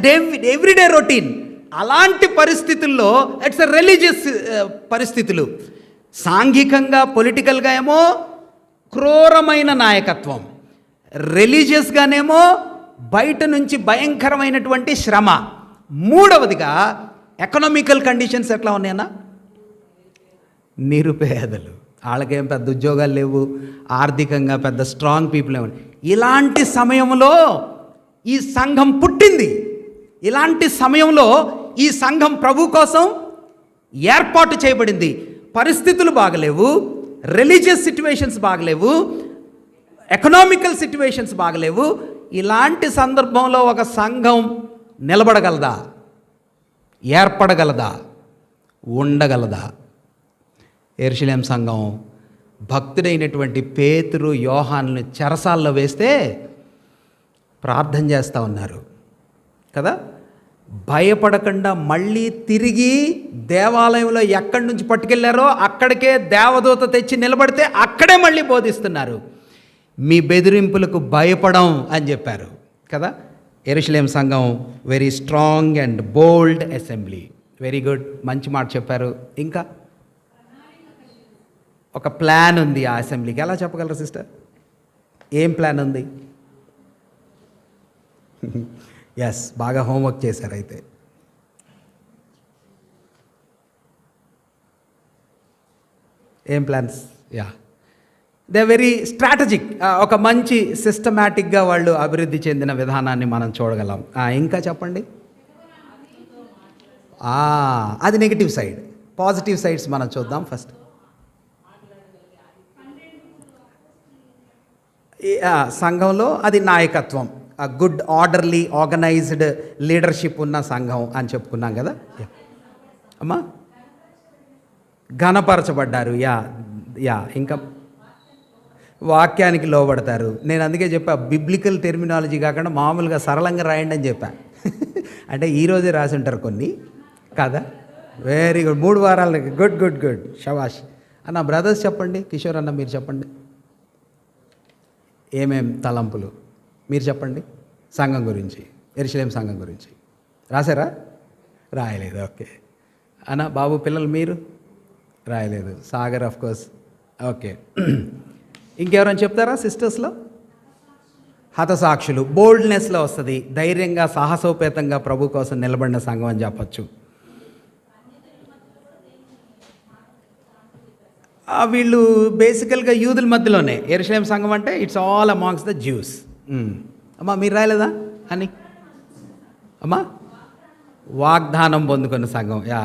ఎవ్రీడే రొటీన్. అలాంటి పరిస్థితుల్లో ఇట్స్ ఎ రిలీజియస్ పరిస్థితులు. సాంఘికంగా పొలిటికల్గా ఏమో క్రూరమైన నాయకత్వం, రిలీజియస్గానేమో బయట నుంచి భయంకరమైనటువంటి శ్రమ. 3వదిగా ఎకనామికల్ కండిషన్స్ ఎట్లా ఉన్నాయన్నా? నిరుపేదలు, వాళ్ళకేం పెద్ద ఉద్యోగాలు లేవు, ఆర్థికంగా పెద్ద స్ట్రాంగ్ పీపుల్ ఏమని. ఇలాంటి సమయంలో ఈ సంఘం పుట్టింది. ఇలాంటి సమయంలో ఈ సంఘం ప్రభు కోసం ఏర్పాటు చేయబడింది. పరిస్థితులు బాగలేవు, రిలీజియస్ సిట్యువేషన్స్ బాగలేవు, ఎకనామికల్ సిట్యువేషన్స్ బాగలేవు. ఇలాంటి సందర్భంలో ఒక సంఘం నిలబడగలదా? ఏర్పడగలదా? ఉండగలదా? యెరూషలేం సంఘం భక్తుడైనటువంటి పేతురు, యోహానుని చెరసాల్లో వేస్తే ప్రార్థన చేస్తూ ఉన్నారు కదా. భయపడకుండా మళ్ళీ తిరిగి దేవాలయంలో ఎక్కడి నుంచి పట్టుకెళ్లారో అక్కడికే దేవదూత తెచ్చి నిలబడితే అక్కడే మళ్ళీ బోధిస్తున్నారు. మీ బెదిరింపులకు భయపడం అని చెప్పారు కదా. యెరూషలేం సంఘం very strong and bold assembly. Very good, మంచి మాట చెప్పారు. ఇంకా ఒక ప్లాన్ ఉంది ఆ అసెంబ్లీకి. ఎలా చెప్పగలరు సిస్టర్? ఏం ప్లాన్ ఉంది? ఎస్, బాగా హోంవర్క్ చేశారు అయితే. ఏం ప్లాన్స్? They very strategic. ఒక మంచి సిస్టమాటిక్గా వాళ్ళు అభివృద్ధి చెందిన విధానాన్ని మనం చూడగలం. ఇంకా చెప్పండి. అది నెగిటివ్ సైడ్. పాజిటివ్ సైడ్స్ మనం చూద్దాం ఫస్ట్. సంఘంలో అది నాయకత్వం, గుడ్ ఆర్డర్లీ ఆర్గనైజ్డ్ లీడర్షిప్ ఉన్న సంఘం అని చెప్పుకున్నాం కదా అమ్మా. ఘనపరచబడ్డారు. యా యా ఇంకా వాక్యానికి లోబడతారు. నేను అందుకే చెప్పా, బిబ్లికల్ టెర్మినాలజీ కాకుండా మామూలుగా సరళంగా రాయండి అని చెప్పా. అంటే ఈరోజే రాసి ఉంటారు కొన్ని కదా. వెరీ గుడ్, 3 వారాలకి. గుడ్ గుడ్ గుడ్, షబాష్ అన్న. బ్రదర్స్ చెప్పండి, కిషోర్ అన్న మీరు చెప్పండి, ఏమేం తలంపులు మీరు చెప్పండి సంఘం గురించి, యెరూషలేము సంఘం గురించి. రాశారా? రాయలేదు. ఓకే అన్న. బాబు పిల్లలు మీరు రాయలేదు. Sagar of course. ఓకే. ఇంకెవరైనా చెప్తారా సిస్టర్స్లో? హతసాక్షులు, బోల్డ్నెస్లో వస్తుంది, ధైర్యంగా సాహసోపేతంగా ప్రభు కోసం నిలబడిన సంఘం అని చెప్పచ్చు. వీళ్ళు బేసికల్గా యూదుల మధ్యలోనే. యెరూషలేము సంఘం అంటే it's all amongst the juice. అమ్మా మీరు రాయలేదా అని? అమ్మా వాగ్దానం పొందుకున్న సంఘం. Yeah,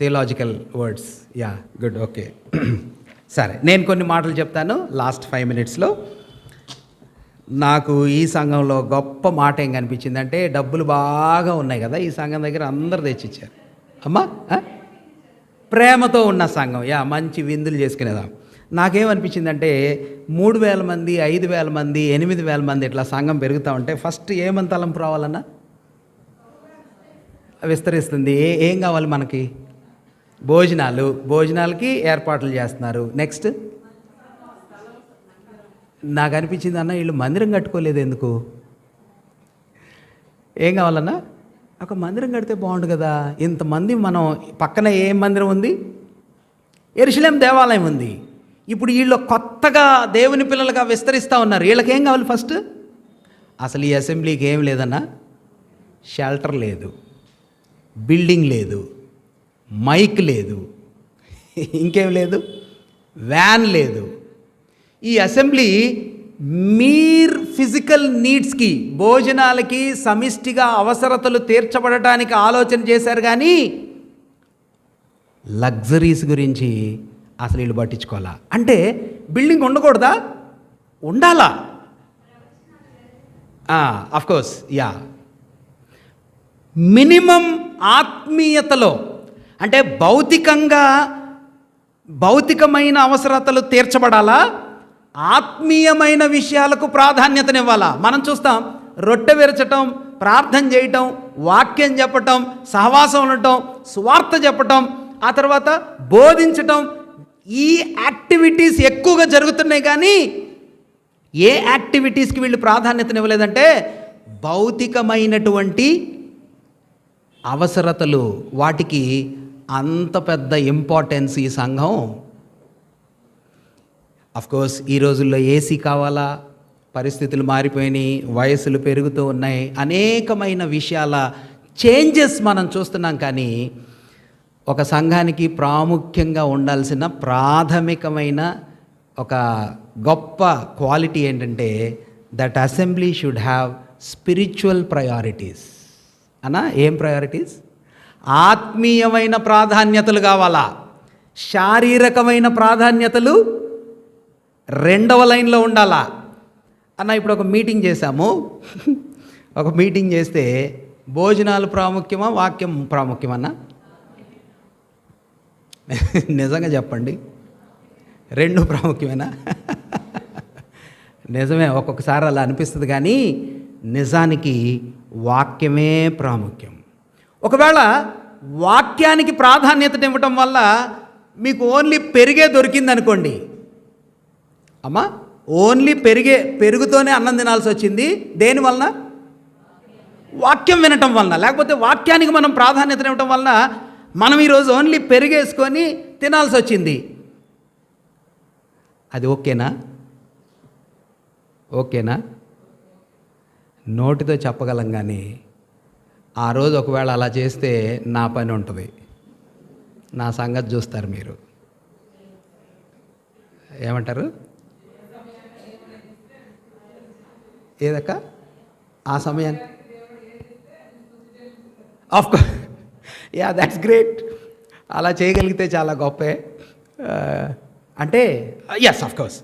theological words. Yeah good. Okay సరే, నేను కొన్ని మాటలు చెప్తాను లాస్ట్ 5 minutesలో. నాకు ఈ సంఘంలో గొప్ప మాట ఏం కనిపించింది అంటే, డబ్బులు బాగా ఉన్నాయి కదా ఈ సంఘం దగ్గర, అందరు తెచ్చిచ్చారు. అమ్మా ప్రేమతో ఉన్న సంఘం. యా, మంచి విందులు చేసుకునేదాం. నాకేమనిపించిందంటే 3,000 మంది, 5,000 మంది, 8,000 మంది ఇట్లా సంఘం పెరుగుతూ ఉంటే ఫస్ట్ ఏమని తలంపు రావాలన్నా? విస్తరిస్తుంది. ఏం కావాలి మనకి? భోజనాలకి ఏర్పాట్లు చేస్తున్నారు. నెక్స్ట్ నాకు అనిపించింది, అన్న వీళ్ళు మందిరం కట్టుకోలేదు ఎందుకు? ఏం కావాలన్నా? ఒక మందిరం కడితే బాగుండు కదా. ఇంతమంది మనం పక్కన ఏం మందిరం ఉంది? యెరూషలేము దేవాలయం ఉంది. ఇప్పుడు వీళ్ళు కొత్తగా దేవుని పిల్లలుగా విస్తరిస్తూ ఉన్నారు. వీళ్ళకి ఏం కావాలి ఫస్ట్? అసలు ఈ అసెంబ్లీకి ఏం లేదన్నా, షెల్టర్ లేదు, బిల్డింగ్ లేదు, మైక్ లేదు, ఇంకేం లేదు, వ్యాన్ లేదు. ఈ అసెంబ్లీ మీర్ ఫిజికల్ నీడ్స్కి, భోజనాలకి, సమిష్టిగా అవసరతలు తీర్చబడటానికి ఆలోచన చేశారు, కానీ లగ్జరీస్ గురించి అసలు వీళ్ళు పట్టించుకోవాలా? అంటే బిల్డింగ్ ఉండకూడదా? ఉండాలా? అఫ్కోర్స్. యా, మినిమం ఆత్మీయతలో, అంటే భౌతికమైన అవసరతలు తీర్చబడాలా, ఆత్మీయమైన విషయాలకు ప్రాధాన్యతనివ్వాలా? మనం చూస్తాం, రొట్టె విరచటం, ప్రార్థన చేయటం, వాక్యం చెప్పటం, సహవాసం ఉండటం, సువార్త చెప్పటం, ఆ తర్వాత బోధించటం, ఈ యాక్టివిటీస్ ఎక్కువగా జరుగుతున్నాయి. కానీ ఏ యాక్టివిటీస్కి వీళ్ళు ప్రాధాన్యతనివ్వలేదంటే భౌతికమైనటువంటి అవసరతలు, వాటికి అంత పెద్ద ఇంపార్టెన్స్ ఈ సంఘం. అఫ్కోర్స్ ఈ రోజుల్లో ఏసీ కావాలా, పరిస్థితులు మారిపోయినాయి, వయసులు పెరుగుతూ ఉన్నాయి, అనేకమైన విషయాల చేంజెస్ మనం చూస్తున్నాం. కానీ ఒక సంఘానికి ప్రాముఖ్యంగా ఉండాల్సిన ప్రాథమికమైన ఒక గొప్ప క్వాలిటీ ఏంటంటే, that assembly should have spiritual priorities. అన్నా ఏం ప్రయారిటీస్? ఆత్మీయమైన ప్రాధాన్యతలు కావాలా, శారీరకమైన ప్రాధాన్యతలు 2వ లైన్లో ఉండాలా. అన్న ఇప్పుడు ఒక మీటింగ్ చేశాము, ఒక మీటింగ్ చేస్తే భోజనాలు ప్రాముఖ్యమా, వాక్యం ప్రాముఖ్యమన్నా? నిజంగా చెప్పండి, 2 ప్రాముఖ్యమేనా? నిజమే, ఒక్కొక్కసారి అలా అనిపిస్తుంది, కానీ నిజానికి వాక్యమే ప్రాముఖ్యం. ఒకవేళ వాక్యానికి ప్రాధాన్యత ఇవ్వటం వల్ల మీకు ఓన్లీ పెరిగే దొరికిందనుకోండి, అమ్మా ఓన్లీ పెరుగుతోనే అన్నం తినాల్సి వచ్చింది. దేనివలన? వాక్యం వినటం వలన. లేకపోతే వాక్యానికి మనం ప్రాధాన్యత ఇవ్వటం వలన మనం ఈరోజు ఓన్లీ పెరిగేసుకొని తినాల్సి వచ్చింది. అది ఓకేనా? నోటితో చెప్పగలం, కానీ ఆ రోజు ఒకవేళ అలా చేస్తే నా పని ఉంటుంది, నా సంగతి చూస్తారు మీరు. ఏమంటారు? ఏదక్క ఆ సమయాన్ని? Of course, yeah, that's great. అలా చేయగలిగితే చాలా గొప్పే. అంటే ఎస్, ఆఫ్కోర్స్.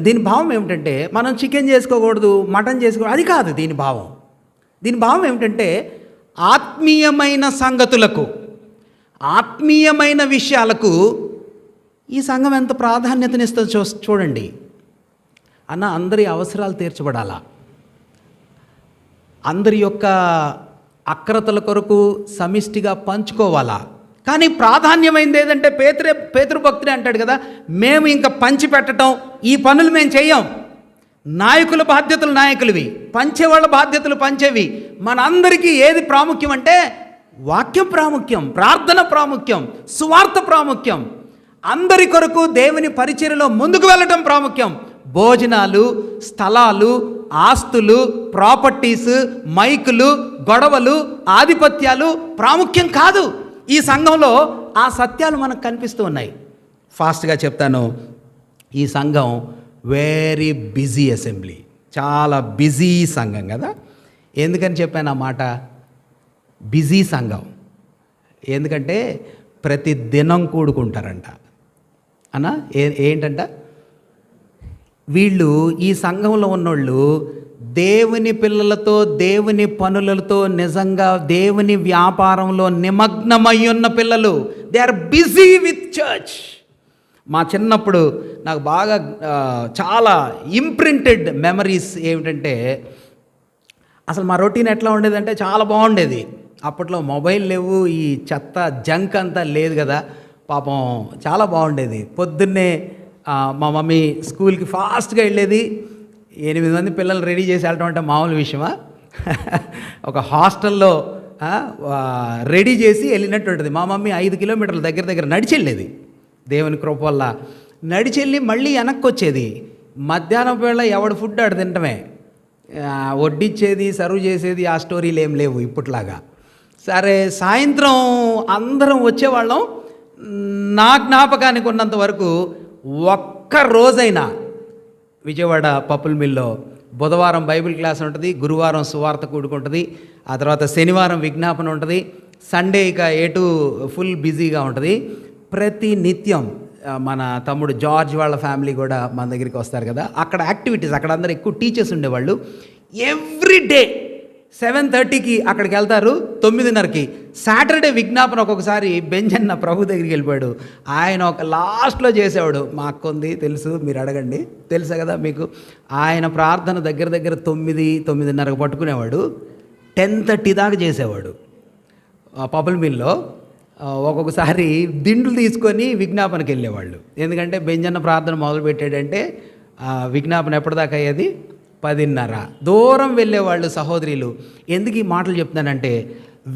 దీని భావం ఏమిటంటే, మనం చికెన్ చేసుకోకూడదు, మటన్ చేసుకోకూడదు, అది కాదు దీని భావం. దీని భావం ఏమిటంటే, ఆత్మీయమైన సంగతులకు, ఆత్మీయమైన విషయాలకు ఈ సంఘం ఎంత ప్రాధాన్యతనిస్తుందో చూడండి. అన్న, అందరి అవసరాలు తీర్చబడాలా, అందరి యొక్క అక్రతల కొరకు సమిష్టిగా పంచుకోవాలా. కానీ ప్రాధాన్యమైంది ఏదంటే పేతురు భక్తుడే అంటాడు కదా, మేము ఇంకా పంచి పెట్టడం ఈ పనులు మేము చెయ్యం. నాయకుల బాధ్యతలు నాయకులవి, పంచేవాళ్ళ బాధ్యతలు పంచేవి. మనందరికీ ఏది ప్రాముఖ్యం అంటే వాక్యం ప్రాముఖ్యం, ప్రార్థన ప్రాముఖ్యం, సువార్త ప్రాముఖ్యం. అందరి కొరకు దేవుని పరిచర్యలో ముందుకు వెళ్ళటం ప్రాముఖ్యం. భోజనాలు, స్థలాలు, ఆస్తులు, ప్రాపర్టీస్, మైకులు, గొడవలు, ఆధిపత్యాలు ప్రాముఖ్యం కాదు. ఈ సంఘంలో ఆ సత్యాలు మనకు కనిపిస్తూ ఉన్నాయి. ఫాస్ట్గా చెప్తాను. ఈ సంఘం వెరీ బిజీ అసెంబ్లీ, చాలా బిజీ సంఘం కదా. ఎందుకని చెప్పాను ఆ మాట? బిజీ సంఘం. ఎందుకంటే ప్రతి దినం కూడుకుంటారంట అన్న. ఏంటంట? వీళ్ళు, ఈ సంఘంలో ఉన్నోళ్ళు దేవుని పిల్లలతో, దేవుని పనులతో, నిజంగా దేవుని వ్యాపారంలో నిమగ్నమై ఉన్న పిల్లలు. They are busy with church. మా చిన్నప్పుడు నాకు బాగా చాలా ఇంప్రింటెడ్ మెమరీస్ ఏమిటంటే, అసలు మా రొటీన్ ఎట్లా ఉండేదంటే చాలా బాగుండేది. అప్పట్లో మొబైల్ లేవు, ఈ చెత్త జంక్ అంతా లేదు కదా. పాపం చాలా బాగుండేది. పొద్దున్నే మా మమ్మీ స్కూల్కి ఫాస్ట్గా వెళ్ళేది. 8 మంది పిల్లలు రెడీ చేసి వెళ్ళటం అంటే మామూలు విషయమా? ఒక హాస్టల్లో రెడీ చేసి వెళ్ళినట్టు ఉంటుంది. మా మమ్మీ 5 కిలోమీటర్ల దగ్గర నడిచి వెళ్ళేది. దేవుని కృప వల్ల నడిచి వెళ్ళి మళ్ళీ వెనక్కి వచ్చేది. మధ్యాహ్నం వేళ ఎవడు ఫుడ్ ఆడు తింటమే, వడ్డిచ్చేది, సర్వ్ చేసేది, ఆ స్టోరీలు ఏం లేవు ఇప్పట్లాగా. సరే, సాయంత్రం అందరం వచ్చేవాళ్ళం. నా జ్ఞాపకానికి ఉన్నంత వరకు ఒక్క రోజైనా విజయవాడ పప్పుల మిల్లో బుధవారం బైబిల్ క్లాస్ ఉంటుంది, గురువారం సువార్త కూడుకుంటుంది, ఆ తర్వాత శనివారం విజ్ఞాపన ఉంటుంది, సండే ఇక ఎటు ఫుల్ బిజీగా ఉంటుంది. ప్రతి నిత్యం మన తమ్ముడు జార్జ్ వాళ్ళ ఫ్యామిలీ కూడా మన దగ్గరికి వస్తారు కదా, అక్కడ యాక్టివిటీస్, అక్కడ అందరూ ఎక్కువ టీచర్స్ ఉండేవాళ్ళు. ఎవ్రీ డే 7:30కి అక్కడికి వెళ్తారు, 9:30కి. సాటర్డే విజ్ఞాపన ఒక్కొక్కసారి బెంజన్న ప్రభు దగ్గరికి వెళ్ళిపోయాడు. ఆయన ఒక లాస్ట్లో చేసేవాడు. మా అక్క ఉంది తెలుసు, మీరు అడగండి, తెలుసా కదా మీకు. ఆయన ప్రార్థన దగ్గర 9-9:30 పట్టుకునేవాడు. 10:30 దాకా చేసేవాడు పపుల్ మిల్లో. ఒక్కొక్కసారి దిండులు తీసుకొని విజ్ఞాపనకి వెళ్ళేవాళ్ళు. ఎందుకంటే బెంజన్న ప్రార్థన మొదలు పెట్టాడంటే విజ్ఞాపన ఎప్పటిదాకా అయ్యేది? 10:30. దూరం వెళ్ళేవాళ్ళు సహోదరులు. ఎందుకు ఈ మాటలు చెప్తున్నానంటే,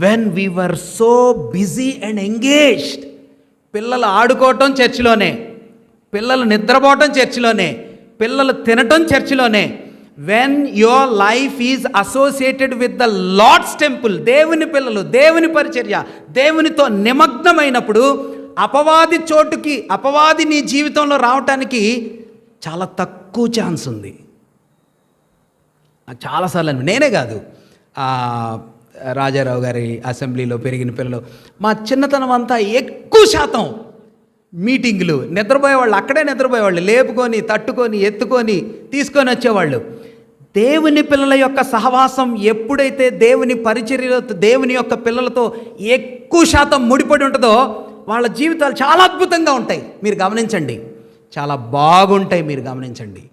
when we were so busy and engaged. పిల్లలు ఆడుకోవటం చర్చిలోనే, పిల్లలు నిద్రపోవటం చర్చిలోనే, పిల్లలు తినటం చర్చిలోనే. When your life is associated with the Lord's temple, దేవుని పిల్లలు, దేవుని పరిచర్య, దేవునితో నిమగ్నమైనప్పుడు అపవాది చోటుకి, అపవాది నీ జీవితంలో రావటానికి చాలా తక్కువ ఛాన్స్ ఉంది. చాలాసార్లు నేనే కాదు, రాజారావు గారి అసెంబ్లీలో పెరిగిన పిల్లలు, మా చిన్నతనం అంతా ఎక్కువ శాతం మీటింగులు, నిద్రపోయేవాళ్ళు, అక్కడే నిద్రపోయేవాళ్ళు, లేపుకొని, తట్టుకొని, ఎత్తుకొని, తీసుకొని వచ్చేవాళ్ళు. దేవుని పిల్లల యొక్క సహవాసం ఎప్పుడైతే దేవుని పరిచర్యలతో, దేవుని యొక్క పిల్లలతో ఎక్కువ శాతం ముడిపడి ఉంటుందో వాళ్ళ జీవితాలు చాలా అద్భుతంగా ఉంటాయి. మీరు గమనించండి, చాలా బాగుంటాయి. మీరు గమనించండి.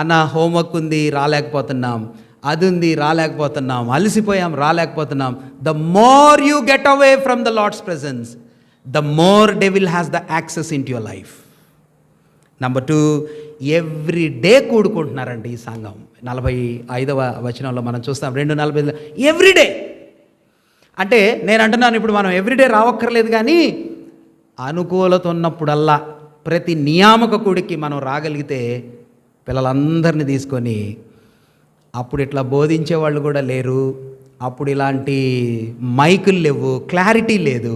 అన్న, హోంవర్క్ ఉంది, రాలేకపోతున్నాం, అది ఉంది, రాలేకపోతున్నాం, అలసిపోయాం, రాలేకపోతున్నాం. The more you get away from the Lord's presence, the more devil has the access into your life. Number 2, every day కూడుకుంటున్నారండి ఈ సంఘం. 45వ వచనంలో మనం చూస్తాం, 2:45 ఎవ్రీడే. అంటే నేను అంటున్నాను, ఇప్పుడు మనం ఎవ్రీడే రావక్కర్లేదు, కానీ అనుకూలత ఉన్నప్పుడల్లా ప్రతి నియామక కూడికి మనం రాగలిగితే పిల్లలందరినీ తీసుకొని, అప్పుడు ఇట్లా బోధించే వాళ్ళు కూడా లేరు, అప్పుడు ఇలాంటి మైకులు లేవు, క్లారిటీ లేదు.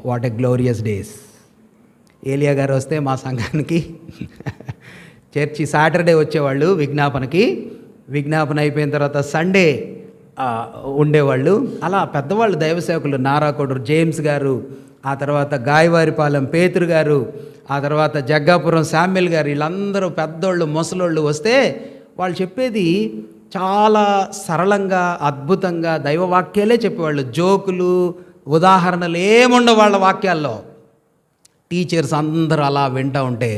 What a glorious days. ఏలియా గారు వస్తే మా సంఘానికి చర్చి సాటర్డే వచ్చేవాళ్ళు విజ్ఞాపనకి, విజ్ఞాపన అయిపోయిన తర్వాత సండే ఉండేవాళ్ళు. అలా పెద్దవాళ్ళు దైవ సేవకులు, నారాకోడూరు జేమ్స్ గారు, ఆ తర్వాత గాయవారిపాలెం పేతురు గారు, ఆ తర్వాత జగ్గాపురం శామ్యుల్ గారు, వీళ్ళందరూ పెద్దోళ్ళు, ముసలోళ్ళు వస్తే వాళ్ళు చెప్పేది చాలా సరళంగా, అద్భుతంగా దైవవాక్యాలే చెప్పేవాళ్ళు. జోకులు, ఉదాహరణలు ఏముండవు వాళ్ళ వాక్యాల్లో. టీచర్స్ అందరూ అలా వింటూ ఉంటే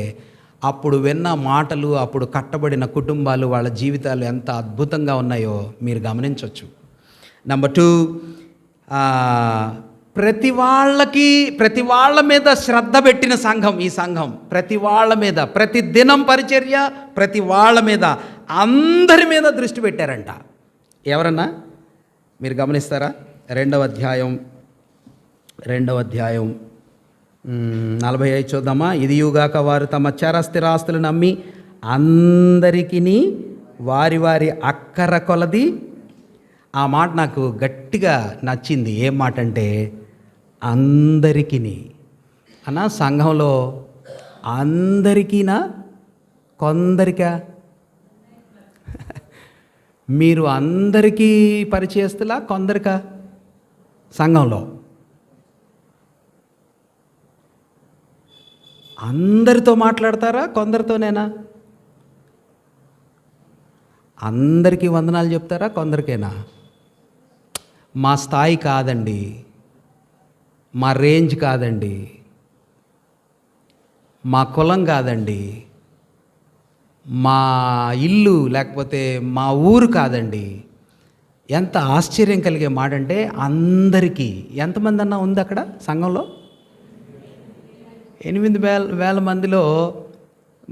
అప్పుడు విన్న మాటలు, అప్పుడు కట్టబడిన కుటుంబాలు, వాళ్ళ జీవితాలు ఎంత అద్భుతంగా ఉన్నాయో మీరు గమనించవచ్చు. నెంబర్ 2, ప్రతి వాళ్ళ మీద శ్రద్ధ పెట్టిన సంఘం ఈ సంఘం. ప్రతి వాళ్ళ మీద, ప్రతి దినం పరిచర్య, ప్రతి వాళ్ళ మీద, అందరి మీద దృష్టి పెట్టారంట. ఎవరన్నా మీరు గమనిస్తారా? 2వ అధ్యాయం 45 చూద్దామా. ఇదియుగాక వారు తమ చరస్థిరాస్తులు నమ్మి అందరికీ వారి వారి అక్కర కొలది. ఆ మాట నాకు గట్టిగా నచ్చింది. ఏం మాట అంటే అందరికీ అన్న. సంఘంలో అందరికీనా కొందరికా? మీరు అందరికీ పరిచయస్తులా కొందరికా? సంఘంలో అందరితో మాట్లాడతారా కొందరితోనేనా? అందరికీ వందనాలు చెప్తారా కొందరికేనా? మా స్థాయి కాదండి, మా రేంజ్ కాదండి, మా కులం కాదండి, మా ఇల్లు లేకపోతే మా ఊరు కాదండి. ఎంత ఆశ్చర్యం కలిగే మాట అంటే అందరికీ. ఎంతమంది అన్నా ఉంది అక్కడ సంఘంలో? 8,000 మందిలో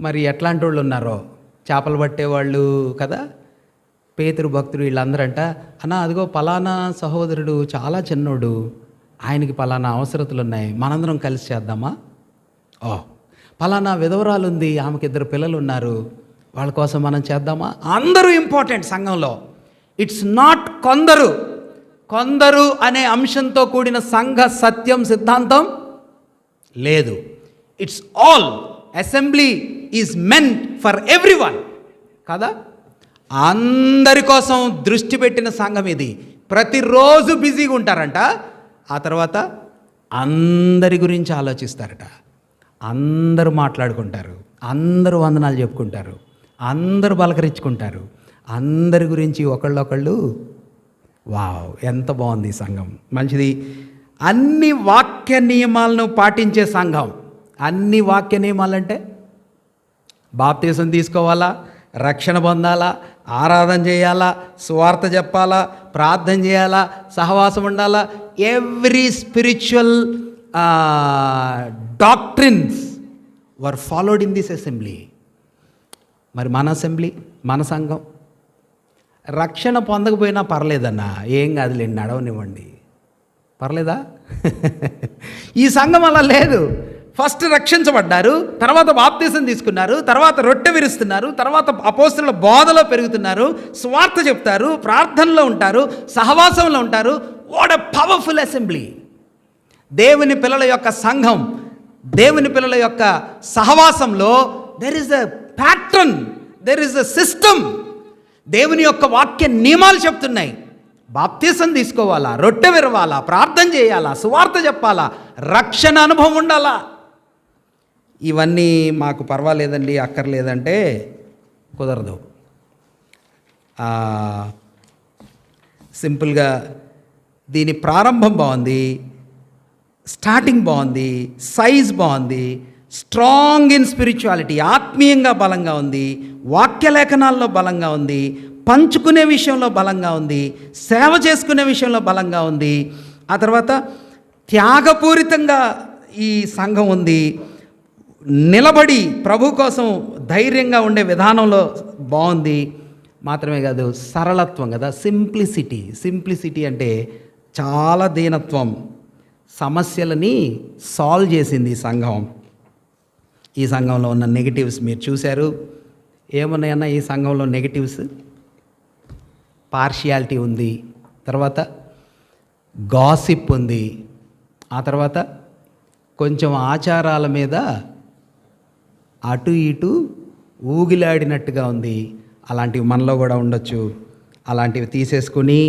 మరి ఎట్లాంటి వాళ్ళు ఉన్నారో, చేపలు పట్టేవాళ్ళు కదా, పేతురు భక్తుడు, వీళ్ళందరంట అన్న అదిగో పలానా సహోదరుడు చాలా చిన్నోడు, ఆయనకి పలానా అవసరతలు ఉన్నాయి, మనందరం కలిసి చేద్దామా? పలానా విధవరాలు ఉంది, ఆమెకి 2 పిల్లలు ఉన్నారు, వాళ్ళ కోసం మనం చేద్దామా? అందరూ ఇంపార్టెంట్ సంఘంలో. ఇట్స్ నాట్ కొందరు అనే అంశంతో కూడిన సంఘ సత్యం సిద్ధాంతం లేదు. It's all. Assembly is meant for everyone కదా. అందరి కోసం దృష్టి పెట్టిన సంఘం ఇది. ప్రతిరోజు బిజీగా ఉంటారంట, ఆ తర్వాత అందరి గురించి ఆలోచిస్తారట. అందరూ మాట్లాడుకుంటారు, అందరూ వందనాలు చెప్పుకుంటారు, అందరూ పలకరించుకుంటారు, అందరి గురించి ఒకళ్ళొకళ్ళు. వావ్, ఎంత బాగుంది ఈ సంఘం, మంచిది. అన్ని వాక్య నియమాలను పాటించే సంఘం. అన్ని వాక్య నియమాలంటే బాప్తీసం తీసుకోవాలా, రక్షణ పొందాలా, ఆరాధన చేయాలా, సువార్త చెప్పాలా, ప్రార్థన చేయాలా, సహవాసం ఉండాలా. Every spiritual doctrines were followed in this assembly. మరి మన అసెంబ్లీ, మన సంఘం రక్షణ పొందకపోయినా పర్లేదన్నా, ఏం కాదులేండి, నడవనివ్వండి, పర్లేదా? ఈ సంఘం అలా లేదు. ఫస్ట్ రక్షించబడ్డారు, తర్వాత బాప్తీసం తీసుకున్నారు, తర్వాత రొట్టె విరుస్తున్నారు, తర్వాత అపోస్తలుల బోధలో పెరుగుతున్నారు, స్వార్థ చెప్తారు, ప్రార్థనలో ఉంటారు, సహవాసంలో ఉంటారు. What a powerful assembly! దేవుని పిల్లల యొక్క సంఘం, దేవుని పిల్లల యొక్క సహవాసంలో there is a pattern, there is a system. దేవుని యొక్క వాక్య నియమాలు చెప్తున్నాయి. బాప్తీసం తీసుకోవాలా, రొట్టె విరవాలా, ప్రార్థన చేయాలా, సువార్త చెప్పాలా, రక్షణ అనుభవం ఉండాలా. ఇవన్నీ మాకు పర్వాలేదండి, అక్కర్లేదంటే కుదరదు. సింపుల్గా దీని ప్రారంభం బాగుంది, స్టార్టింగ్ బాగుంది, సైజ్ బాగుంది, స్ట్రాంగ్ ఇన్ స్పిరిచువాలిటీ, ఆత్మీయంగా బలంగా ఉంది, వాక్యలేఖనాల్లో బలంగా ఉంది, పంచుకునే విషయంలో బలంగా ఉంది, సేవ చేసుకునే విషయంలో బలంగా ఉంది. ఆ తర్వాత త్యాగపూరితంగా ఈ సంఘం ఉంది. నిలబడి ప్రభు కోసం ధైర్యంగా ఉండే విధానంలో బాగుంది. మాత్రమే కాదు, సరళత్వం కదా, సింప్లిసిటీ అంటే చాలా దీనత్వం. సమస్యలని సాల్వ్ చేసింది ఈ సంఘం. ఈ సంఘంలో ఉన్న నెగిటివ్స్ మీరు చూశారు. ఏమున్నాయన్నా ఈ సంఘంలో నెగిటివ్స్? పార్షియాలిటీ ఉంది, తర్వాత గాసిప్ ఉంది, ఆ తర్వాత కొంచెం ఆచారాల మీద అటు ఇటు ఊగిలాడినట్టుగా ఉంది. అలాంటివి మనలో కూడా ఉండొచ్చు. అలాంటివి తీసేసుకుని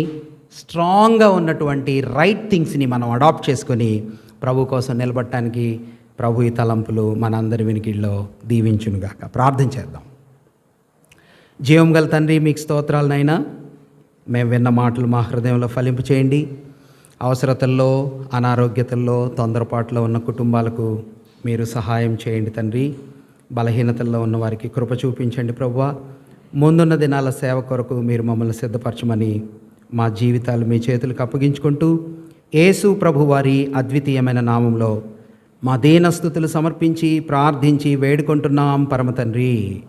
స్ట్రాంగ్గా ఉన్నటువంటి రైట్ థింగ్స్ని మనం అడాప్ట్ చేసుకొని ప్రభు కోసం నిలబడటానికి ప్రభు ఈ తలంపులు మనందరి వినికిడిలో దీవించునుగాక. ప్రార్థన చేద్దాం. జీవం గల తండ్రి, మీకు స్తోత్రాలనైనా మేము విన్న మాటలు మా హృదయంలో ఫలింపు చేయండి. అవసరతల్లో, అనారోగ్యతల్లో, తొందరపాటులో ఉన్న కుటుంబాలకు మీరు సహాయం చేయండి తండ్రి. బలహీనతల్లో ఉన్న వారికి కృప చూపించండి ప్రభువా. ముందున్న దినాల సేవ కొరకు మీరు మమ్మల్ని సిద్ధపరచమని మా జీవితాలు మీ చేతులకు అప్పగించుకుంటూ యేసు ప్రభు వారి అద్వితీయమైన నామంలో మా దీనస్తుతులు సమర్పించి ప్రార్థించి వేడుకుంటున్నాం పరమ తండ్రి.